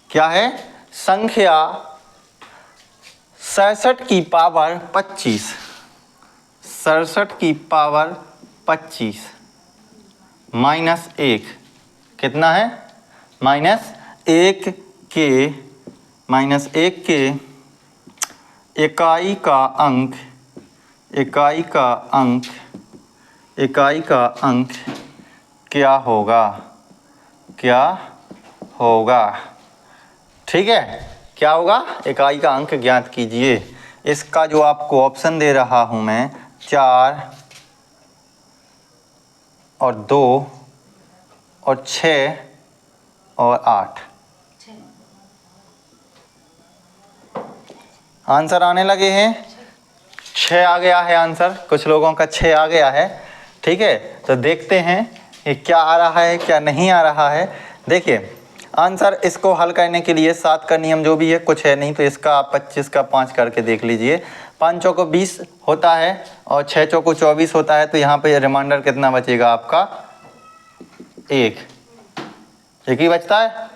क्या है, संख्या 67 की पावर 25, 67 की पावर 25 माइनस 1 कितना है -1 के इकाई का अंक क्या होगा। ठीक है, क्या होगा, इकाई का अंक ज्ञात कीजिए। इसका जो आपको ऑप्शन दे रहा हूं मैं 4 और 2 और 6 और 8 आंसर आने लगे हैं। 6 आ गया है आंसर, कुछ लोगों का 6 आ गया है। ठीक है, तो देखते हैं ये क्या आ रहा है क्या नहीं आ रहा है। देखिए आंसर इसको हल करने के लिए 7 का नियम जो भी है कुछ है नहीं, तो इसका आप 25 का 5 करके देख लीजिए। 5 चौको 20 होता है और 6 चौको 24 होता है, तो यहाँ पे रिमाइंडर कितना बचेगा आपका 1 ही बचता है।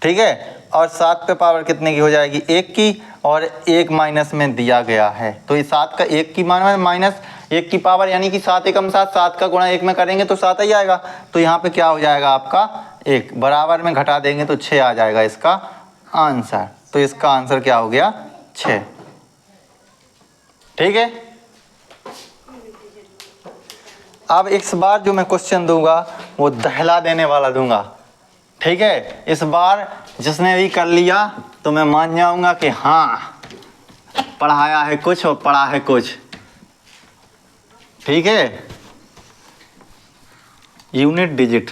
ठीक है, और 7 पे पावर कितने की हो जाएगी 1 की, और 1 माइनस में दिया गया है, तो ये 7 का 1 की माइनस 1 की पावर यानी कि 7 एकम 7, 7 का गुणा 1 में करेंगे तो 7 ही आएगा। तो यहाँ पे क्या हो जाएगा आपका 1, बराबर में घटा देंगे तो 6 आ जाएगा इसका आंसर। तो इसका आंसर क्या हो गया 6। ठीक है, अब इस बार जो मैं क्वेश्चन दूंगा वो दहला देने वाला दूंगा। ठीक है, इस बार जिसने भी कर लिया तो मैं मान जाऊंगा कि हाँ पढ़ाया है कुछ और पढ़ा है कुछ। ठीक है, यूनिट डिजिट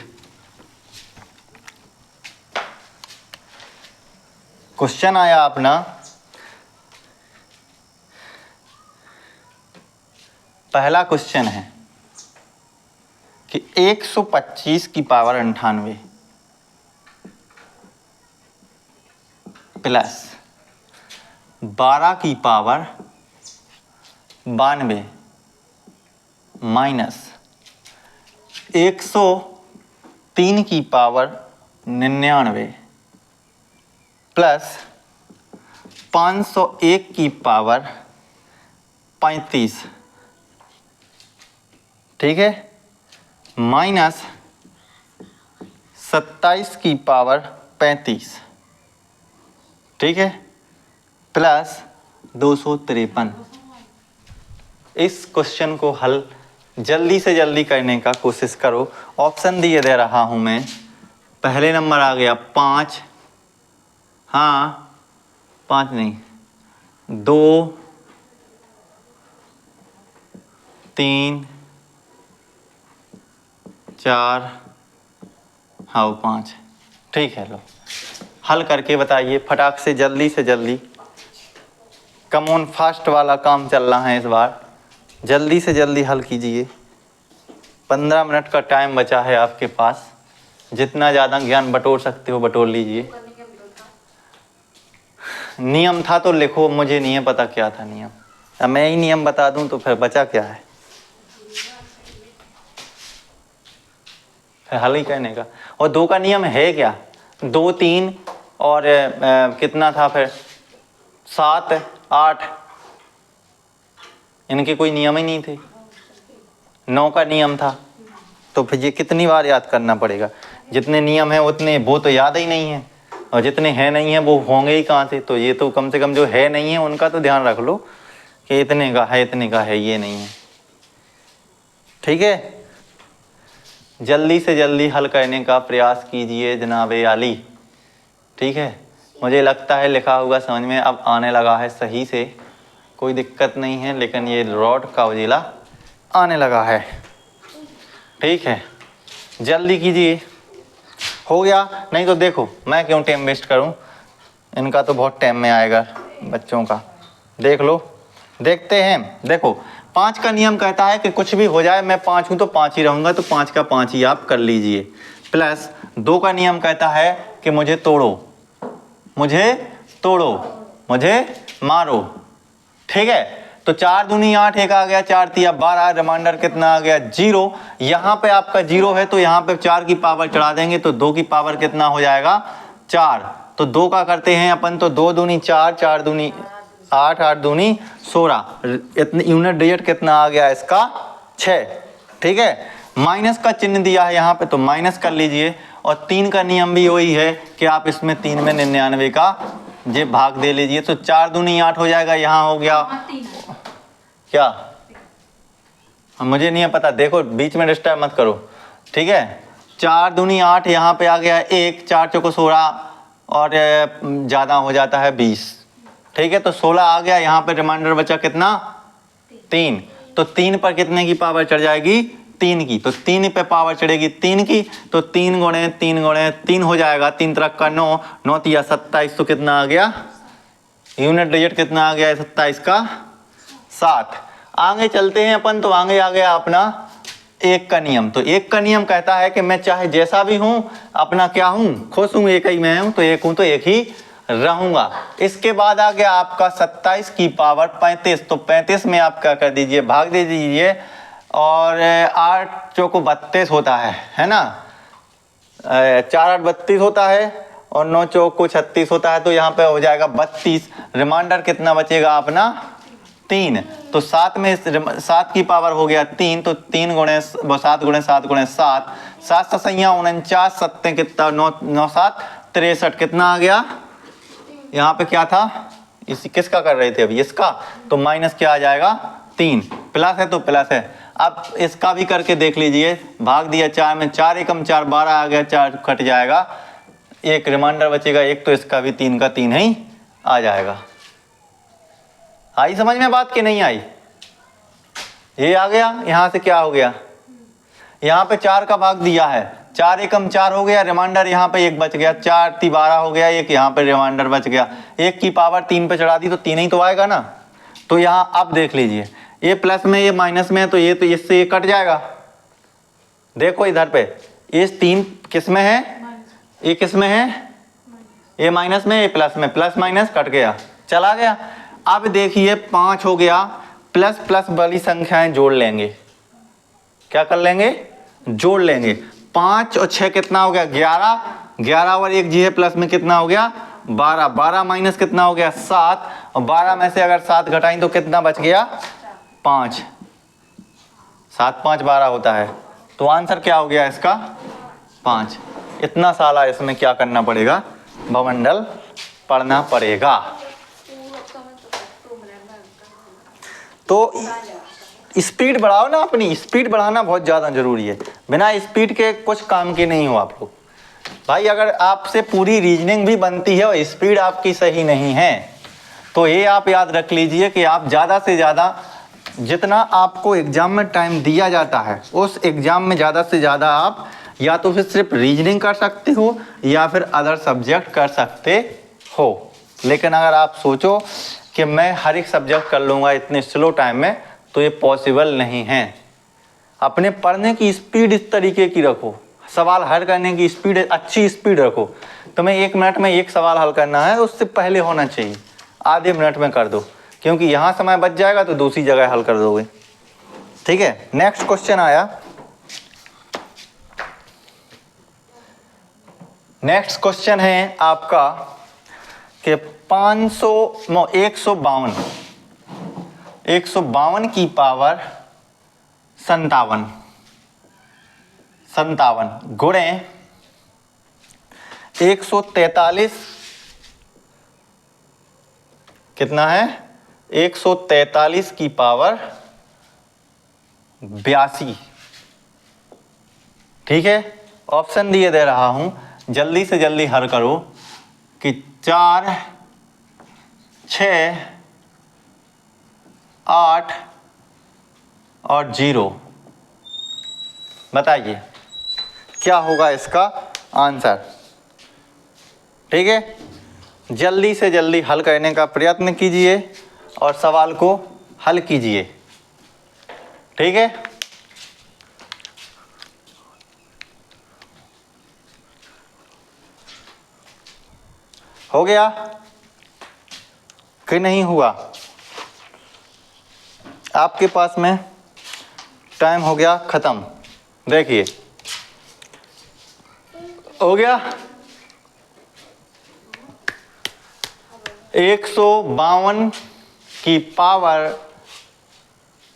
क्वेश्चन आया अपना, पहला क्वेश्चन है कि 125 की पावर 98 प्लस 12 की पावर 92 माइनस 103 की पावर 99 प्लस 501 की पावर 35। ठीक है, माइनस 27 की पावर 35। ठीक है, प्लस 253। इस क्वेश्चन को हल जल्दी से जल्दी करने का कोशिश करो। ऑप्शन दिए दे रहा हूं मैं। पहले नंबर आ गया 5, हाँ 5 नहीं 2, 3 4 हाँ 5। ठीक है, लो हल करके बताइए फटाक से जल्दी। कम ऑन फास्ट वाला काम चल रहा है इस बार, जल्दी से जल्दी हल कीजिए। 15 मिनट का टाइम बचा है आपके पास, जितना ज़्यादा ज्ञान बटोर सकते हो बटोर लीजिए। नियम था तो लिखो, मुझे नहीं है पता क्या था नियम। अब मैं ही नियम बता दूं तो फिर बचा क्या है, फिर हल ही कहने का। और 2 का नियम है क्या? 2 3 और कितना था फिर 7 8, इनके कोई नियम ही नहीं थे। 9 का नियम था, तो फिर ये कितनी बार याद करना पड़ेगा? जितने नियम हैं उतने वो तो याद ही नहीं है, और जितने हैं नहीं हैं वो होंगे ही कहाँ से? तो ये तो कम से कम जो है नहीं है उनका तो ध्यान रख लो कि इतने का है इतने का है, ये नहीं है। ठीक है, जल्दी से जल्दी हल करने का प्रयास कीजिए जनाबे आली। ठीक है, मुझे लगता है लिखा हुआ समझ में अब आने लगा है सही से, कोई दिक्कत नहीं है, लेकिन ये रॉड का उजीला आने लगा है। ठीक है, जल्दी कीजिए। हो गया? नहीं तो देखो मैं क्यों टाइम वेस्ट करूं, इनका तो बहुत टाइम में आएगा बच्चों का। देख लो, देखते हैं। देखो 5 का नियम कहता है कि कुछ भी हो जाए मैं 5 हूं तो 5 ही रहूंगा, तो 5 का 5 ही आप कर लीजिए। प्लस 2 का नियम कहता है कि मुझे तोड़ो, मुझे मारो। ठीक है, तो 4 दूनी 8, 1 आ गया, 4 तिया 12, रिमाइंडर कितना आ गया 0। यहाँ पे आपका 0 है तो यहाँ पे 4 की पावर चढ़ा देंगे तो 2 की पावर कितना हो जाएगा 4। तो 2 का करते हैं अपन, तो 2 दूनी 4, 4 दूनी 8, 8 दूनी 16, इतने यूनिट डिजिट कितना आ गया इसका 6। ठीक है, माइनस का चिन्ह दिया है यहाँ पे तो माइनस कर लीजिए। और 3 का नियम भी वही है कि आप इसमें 3 में 99 का ये भाग दे लीजिए, तो 4 दूनी 8 हो जाएगा। यहाँ हो गया क्या, मुझे नहीं है पता, देखो बीच में डिस्टर्ब मत करो। ठीक है, 4 दूनी 8, यहाँ पे आ गया 1, 4 चौको 16 और ज़्यादा हो जाता है 20। ठीक है, तो 16 आ गया, यहाँ पे रिमाइंडर बचा कितना 3, तो 3 पर कितने की पावर चढ़ जाएगी 3 की, तो 3 पे पावर चढ़ेगी 3 की, तो 3 गुणे 3 हो जाएगा, 3 तरह का 9, 9 तिया 27, तो कितना आ गया यूनिट डिजिट कितना आ गया 27 का 7। आगे चलते हैं अपन, तो आगे आ गया अपना 1 का नियम। तो 1 का नियम कहता है कि मैं चाहे जैसा भी हूं अपना क्या हूं, खुश हूं, एक ही मैं हूं, तो 1 हूं तो 1 ही रहूंगा। इसके बाद आ गया आपका 27 की पावर 35, तो 35 में आप क्या कर दीजिए भाग दे दीजिए, और 8 चौको 32 होता है ना, 4 8 32 होता है और 9 चौको 36 होता है, तो यहाँ पे हो जाएगा 32। रिमाइंडर कितना बचेगा अपना 3, तो 7 में 7 की पावर हो गया 3, तो 3 गुणे 7 गुणे 7 गुणे 7, 7 सतैया 49, 7 कितना 9 9 7 63, कितना आ गया यहाँ पे क्या था, इसी किसका कर रहे थे अभी इसका, तो माइनस क्या आ जाएगा 3, प्लस है तो प्लस है। अब इसका भी करके देख लीजिए, भाग दिया 4 में, 4 एकम 4 12 आ गया, 4 कट जाएगा, 1 रिमाइंडर बचेगा 1, तो इसका भी 3 का 3 ही आ जाएगा। आई समझ में बात कि नहीं आई? ये आ गया, यहाँ से क्या हो गया, यहाँ पे 4 का भाग दिया है, 4 एकम 4 हो गया, रिमाइंडर यहाँ पे 1 बच गया, 4 ती 12 हो गया, 1 यहाँ पे रिमाइंडर बच गया, 1 की पावर 3 पे चढ़ा दी तो 3 ही तो आएगा ना। तो यहाँ अब देख लीजिए, ये प्लस में ये माइनस में है, तो ये तो इससे ये कट जाएगा। देखो इधर पे ये 3 किस में है, ये किस में है, ये माइनस में, ये प्लस में, प्लस माइनस कट गया, चला गया। अब देखिए 5 हो गया, प्लस प्लस वाली संख्याएं जोड़ लेंगे, क्या कर लेंगे जोड़ लेंगे। 5 और 6 कितना हो गया 11, 11 और 1 जी है, प्लस में कितना हो गया 12, 12 माइनस कितना हो गया 7, और 12 में से अगर 7 घटाएं तो कितना बच गया 5, 7 5 12 होता है, तो आंसर क्या हो गया इसका 5। इतना साला इसमें क्या करना पड़ेगा, भवमंडल पढ़ना पड़ेगा। तो स्पीड बढ़ाओ ना, अपनी स्पीड बढ़ाना बहुत ज़्यादा ज़रूरी है, बिना स्पीड के कुछ काम के नहीं हो आप लोग। भाई अगर आपसे पूरी रीजनिंग भी बनती है और स्पीड आपकी सही नहीं है, तो ये आप याद रख लीजिए कि आप ज़्यादा से ज़्यादा जितना आपको एग्जाम में टाइम दिया जाता है उस एग्जाम में ज़्यादा से ज़्यादा आप या तो फिर सिर्फ रीजनिंग कर सकते हो या फिर अदर सब्जेक्ट कर सकते हो। लेकिन अगर आप सोचो कि मैं हर एक सब्जेक्ट कर लूँगा इतने स्लो टाइम में, तो ये पॉसिबल नहीं है। अपने पढ़ने की स्पीड इस तरीके की रखो, सवाल हल करने की स्पीड अच्छी स्पीड रखो। तुम्हें 1 मिनट में एक सवाल हल करना है, उससे पहले होना चाहिए आधे मिनट में कर दो, क्योंकि यहाँ समय बच जाएगा तो दूसरी जगह हल कर दोगे। ठीक है, नेक्स्ट क्वेश्चन आया। नेक्स्ट क्वेश्चन है आपका कि 152 की पावर 57 गुणे 143 कितना है 143 की पावर 82। ठीक है, ऑप्शन दिए दे रहा हूं, जल्दी से जल्दी हल करो कि 4, 6, 8 और 0। बताइए क्या होगा इसका आंसर। ठीक है, जल्दी से जल्दी हल करने का प्रयत्न कीजिए और सवाल को हल कीजिए। ठीक है, हो गया कि नहीं हुआ? आपके पास में टाइम हो गया खत्म। देखिए हो गया 152 की पावर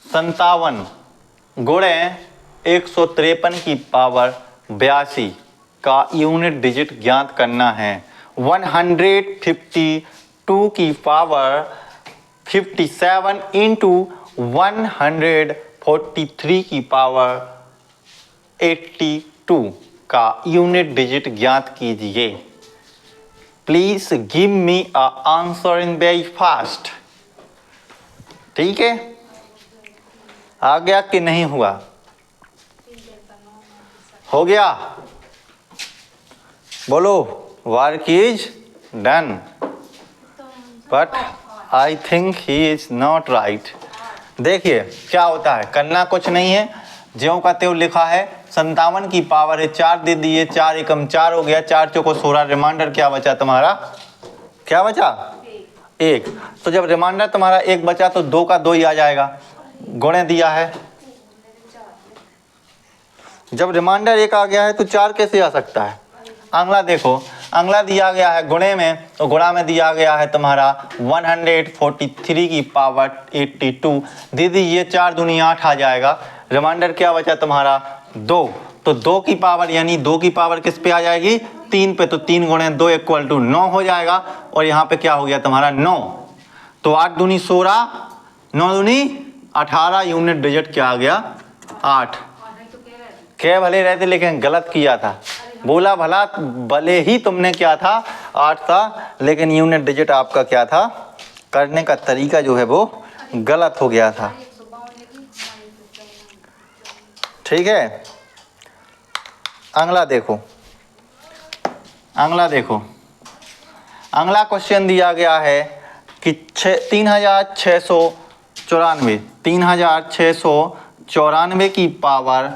57 गुणे 153 की पावर 82 का यूनिट डिजिट ज्ञात करना है। 152 की पावर 57 इंटू 143 की पावर 82 का यूनिट डिजिट ज्ञात कीजिए। Please give me a answer in very fast. ठीक है, आ गया कि नहीं हुआ? हो गया? बोलो work is done, but I think he is not right. देखिए क्या होता है, करना कुछ नहीं है, ज्यों का त्यों लिखा है। 57 की पावर है 4 दे दिए, 4 एकम 4 हो गया, 4 चौको 16। रिमाइंडर क्या बचा तुम्हारा? क्या बचा? 1। तो जब रिमाइंडर तुम्हारा 1 बचा तो 2 का 2 ही आ जाएगा, गुणे दिया है। जब रिमाइंडर 1 आ गया है तो 4 कैसे आ सकता है? अगला देखो, अगला दिया गया है गुणे में, तो गुणा में दिया गया है तुम्हारा 143 की पावर 82 दे दीजिए, 4 दूनी 8 आ जाएगा। रिमाइंडर क्या बचा तुम्हारा? 2। तो 2 की पावर यानी 2 की पावर किस पे आ जाएगी? 3 पे। तो 3 गुणे 2 इक्वल टू 9 हो जाएगा। और यहाँ पे क्या हो गया तुम्हारा? 9। तो 8 दूनी 16, 9 दूनी 18, यूनिट डिजिट क्या आ गया? 8। कह भले रहते लेकिन गलत किया था, बोला भला भले ही तुमने क्या था 8 था, लेकिन यूनिट डिजिट आपका क्या था? करने का तरीका जो है वो गलत हो गया था। ठीक है, अगला देखो, अगला देखो। अगला क्वेश्चन दिया गया है कि 3694 की पावर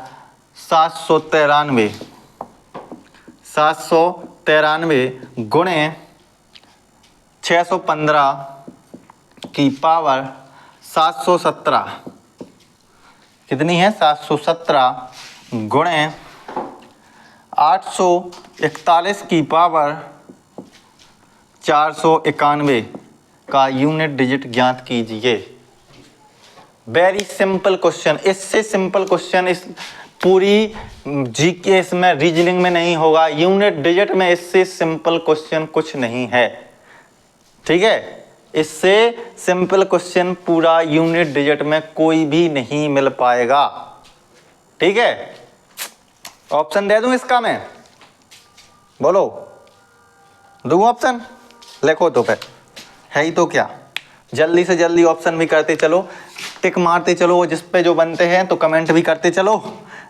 793 गुणे 615 की पावर 717 कितनी है? 717 गुणे 841 की पावर 491 का यूनिट डिजिट ज्ञात कीजिए। Very simple question. इससे सिंपल क्वेश्चन इस पूरी जीके इसमें रीजनिंग में नहीं होगा। यूनिट डिजिट में इससे सिंपल क्वेश्चन कुछ नहीं है। ठीक है, इससे सिंपल क्वेश्चन पूरा यूनिट डिजिट में कोई भी नहीं मिल पाएगा। ठीक है, ऑप्शन दे दूं इसका मैं? बोलो, दूं ऑप्शन? लिखो तो फिर, है ही तो क्या। जल्दी से जल्दी ऑप्शन भी करते चलो टिक मारते चलो जिस पे जो बनते हैं, तो कमेंट भी करते चलो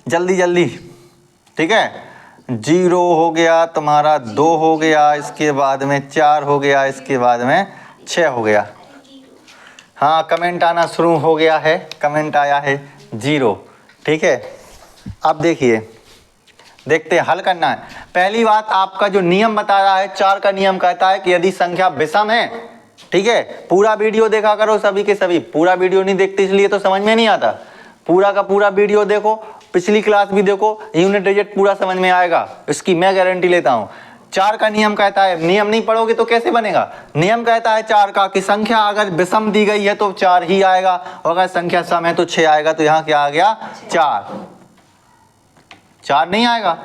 जल्दी जल्दी। ठीक है, 0 हो गया तुम्हारा, 2 हो गया, इसके बाद में 4 हो गया, इसके बाद में 6 हो गया। हाँ, कमेंट आना शुरू हो गया है, कमेंट आया है 0। ठीक है, अब देखिए, देखते हैं हल करना है। पहली बात, आपका जो नियम बता रहा है 4 का नियम कहता है कि यदि संख्या विषम है, ठीक है, पूरा वीडियो देखा करो सभी के सभी, पूरा वीडियो नहीं देखते इसलिए तो समझ में नहीं आता, पूरा का पूरा वीडियो देखो, पिछली क्लास भी देखो, यूनिट डिजिट पूरा समझ में आएगा, इसकी मैं गारंटी लेता हूँ। 4 का नियम कहता है, नियम नहीं पढ़ोगे तो कैसे बनेगा, नियम कहता है 4 का कि संख्या अगर विषम दी गई है तो 4 ही आएगा, और अगर संख्या सम है तो 6 आएगा। तो यहाँ क्या आ गया, 4 नहीं आएगा,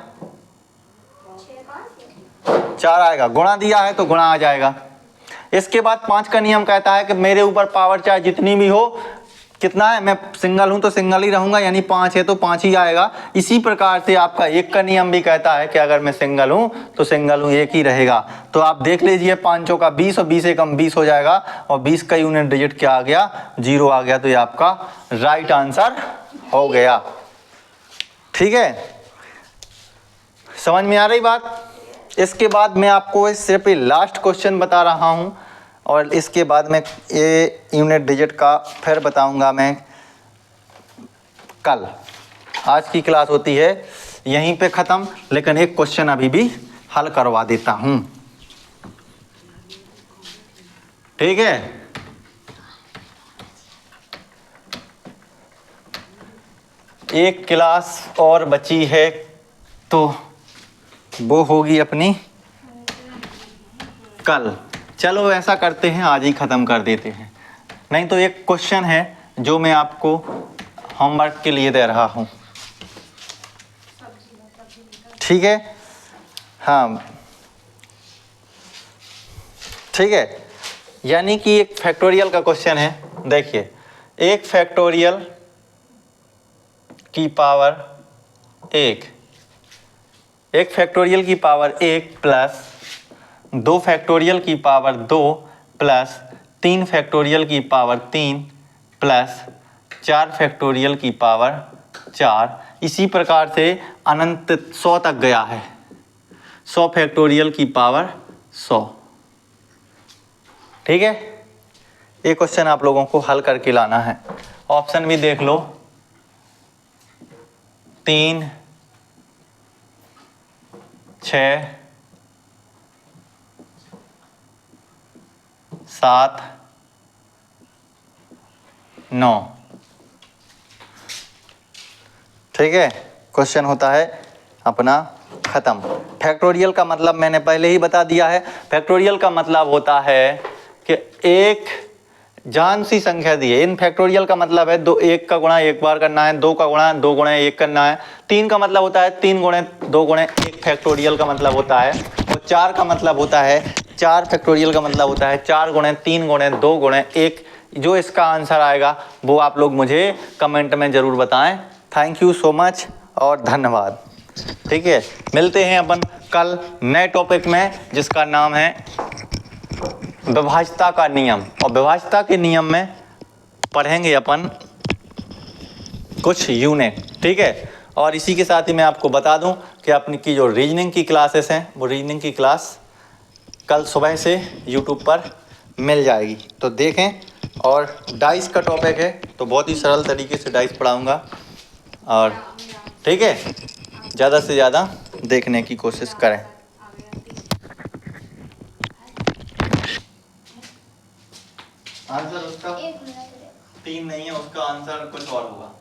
4 आएगा। गुणा दिया है तो गुणा आ जाएगा। इसके बाद 5 का नियम कहता है कि मेरे ऊपर पावर चाहे जितनी भी हो, कितना है, मैं सिंगल हूं तो सिंगल ही रहूंगा, यानी 5 है तो 5 ही आएगा। इसी प्रकार से आपका 1 का नियम भी कहता है कि अगर मैं सिंगल हूं तो सिंगल हूं, 1 ही रहेगा। तो आप देख लीजिए, 5 का 20 और 20 से कम 20 हो जाएगा, और 20 का यूनिट डिजिट क्या आ गया, 0 आ गया। तो ये आपका राइट आंसर हो गया। ठीक है, समझ में आ रही बात। इसके बाद मैं आपको सिर्फ लास्ट क्वेश्चन बता रहा हूं, और इसके बाद मैं ये यूनिट डिजिट का फिर बताऊंगा मैं कल। आज की क्लास होती है यहीं पे ख़त्म, लेकिन एक क्वेश्चन अभी भी हल करवा देता हूं। ठीक है, एक क्लास और बची है, तो वो होगी अपनी कल। चलो ऐसा करते हैं, आज ही ख़त्म कर देते हैं, नहीं तो एक क्वेश्चन है जो मैं आपको होमवर्क के लिए दे रहा हूँ। ठीक है, हाँ ठीक है, यानी कि एक फैक्टोरियल का क्वेश्चन है। देखिए, 1 फैक्टोरियल की पावर 1, 1 फैक्टोरियल की पावर 1 प्लस 2 फैक्टोरियल की पावर 2 प्लस 3 फैक्टोरियल की पावर 3 प्लस 4 फैक्टोरियल की पावर 4, इसी प्रकार से अनंत 100 तक गया है। 100 फैक्टोरियल की पावर 100। ठीक है, ये क्वेश्चन आप लोगों को हल करके लाना है। ऑप्शन भी देख लो, 3, 6, 7, 9। ठीक है, क्वेश्चन होता है अपना खत्म। फैक्टोरियल का मतलब मैंने पहले ही बता दिया है। फैक्टोरियल का मतलब होता है कि एक जान सी संख्या दी है। इन फैक्टोरियल का मतलब है 1 का गुणा 1 बार करना है, 2 का गुणा 2 गुणे 1 करना है, 3 का मतलब होता है 3 गुणे 2 गुणे 1 फैक्टोरियल का मतलब होता है, और 4 का मतलब होता है 4 फैक्टोरियल का मतलब होता है 4 गुणे 3 गुणे 2 गुणे 1। जो इसका आंसर आएगा वो आप लोग मुझे कमेंट में ज़रूर बताएं। थैंक यू सो मच और धन्यवाद। ठीक है, मिलते हैं अपन कल नए टॉपिक में, जिसका नाम है विभाज्यता का नियम। और विभाज्यता के नियम में पढ़ेंगे अपन कुछ यूनिट। ठीक है, और इसी के साथ ही मैं आपको बता दूं कि अपनी की जो रीजनिंग की क्लासेस हैं, वो रीजनिंग की क्लास कल सुबह से यूट्यूब पर मिल जाएगी, तो देखें। और डाइस का टॉपिक है, तो बहुत ही सरल तरीके से डाइस पढ़ाऊंगा, और ठीक है, ज़्यादा से ज़्यादा देखने की कोशिश करें। आंसर उसका 3 नहीं है, उसका आंसर कुछ और होगा।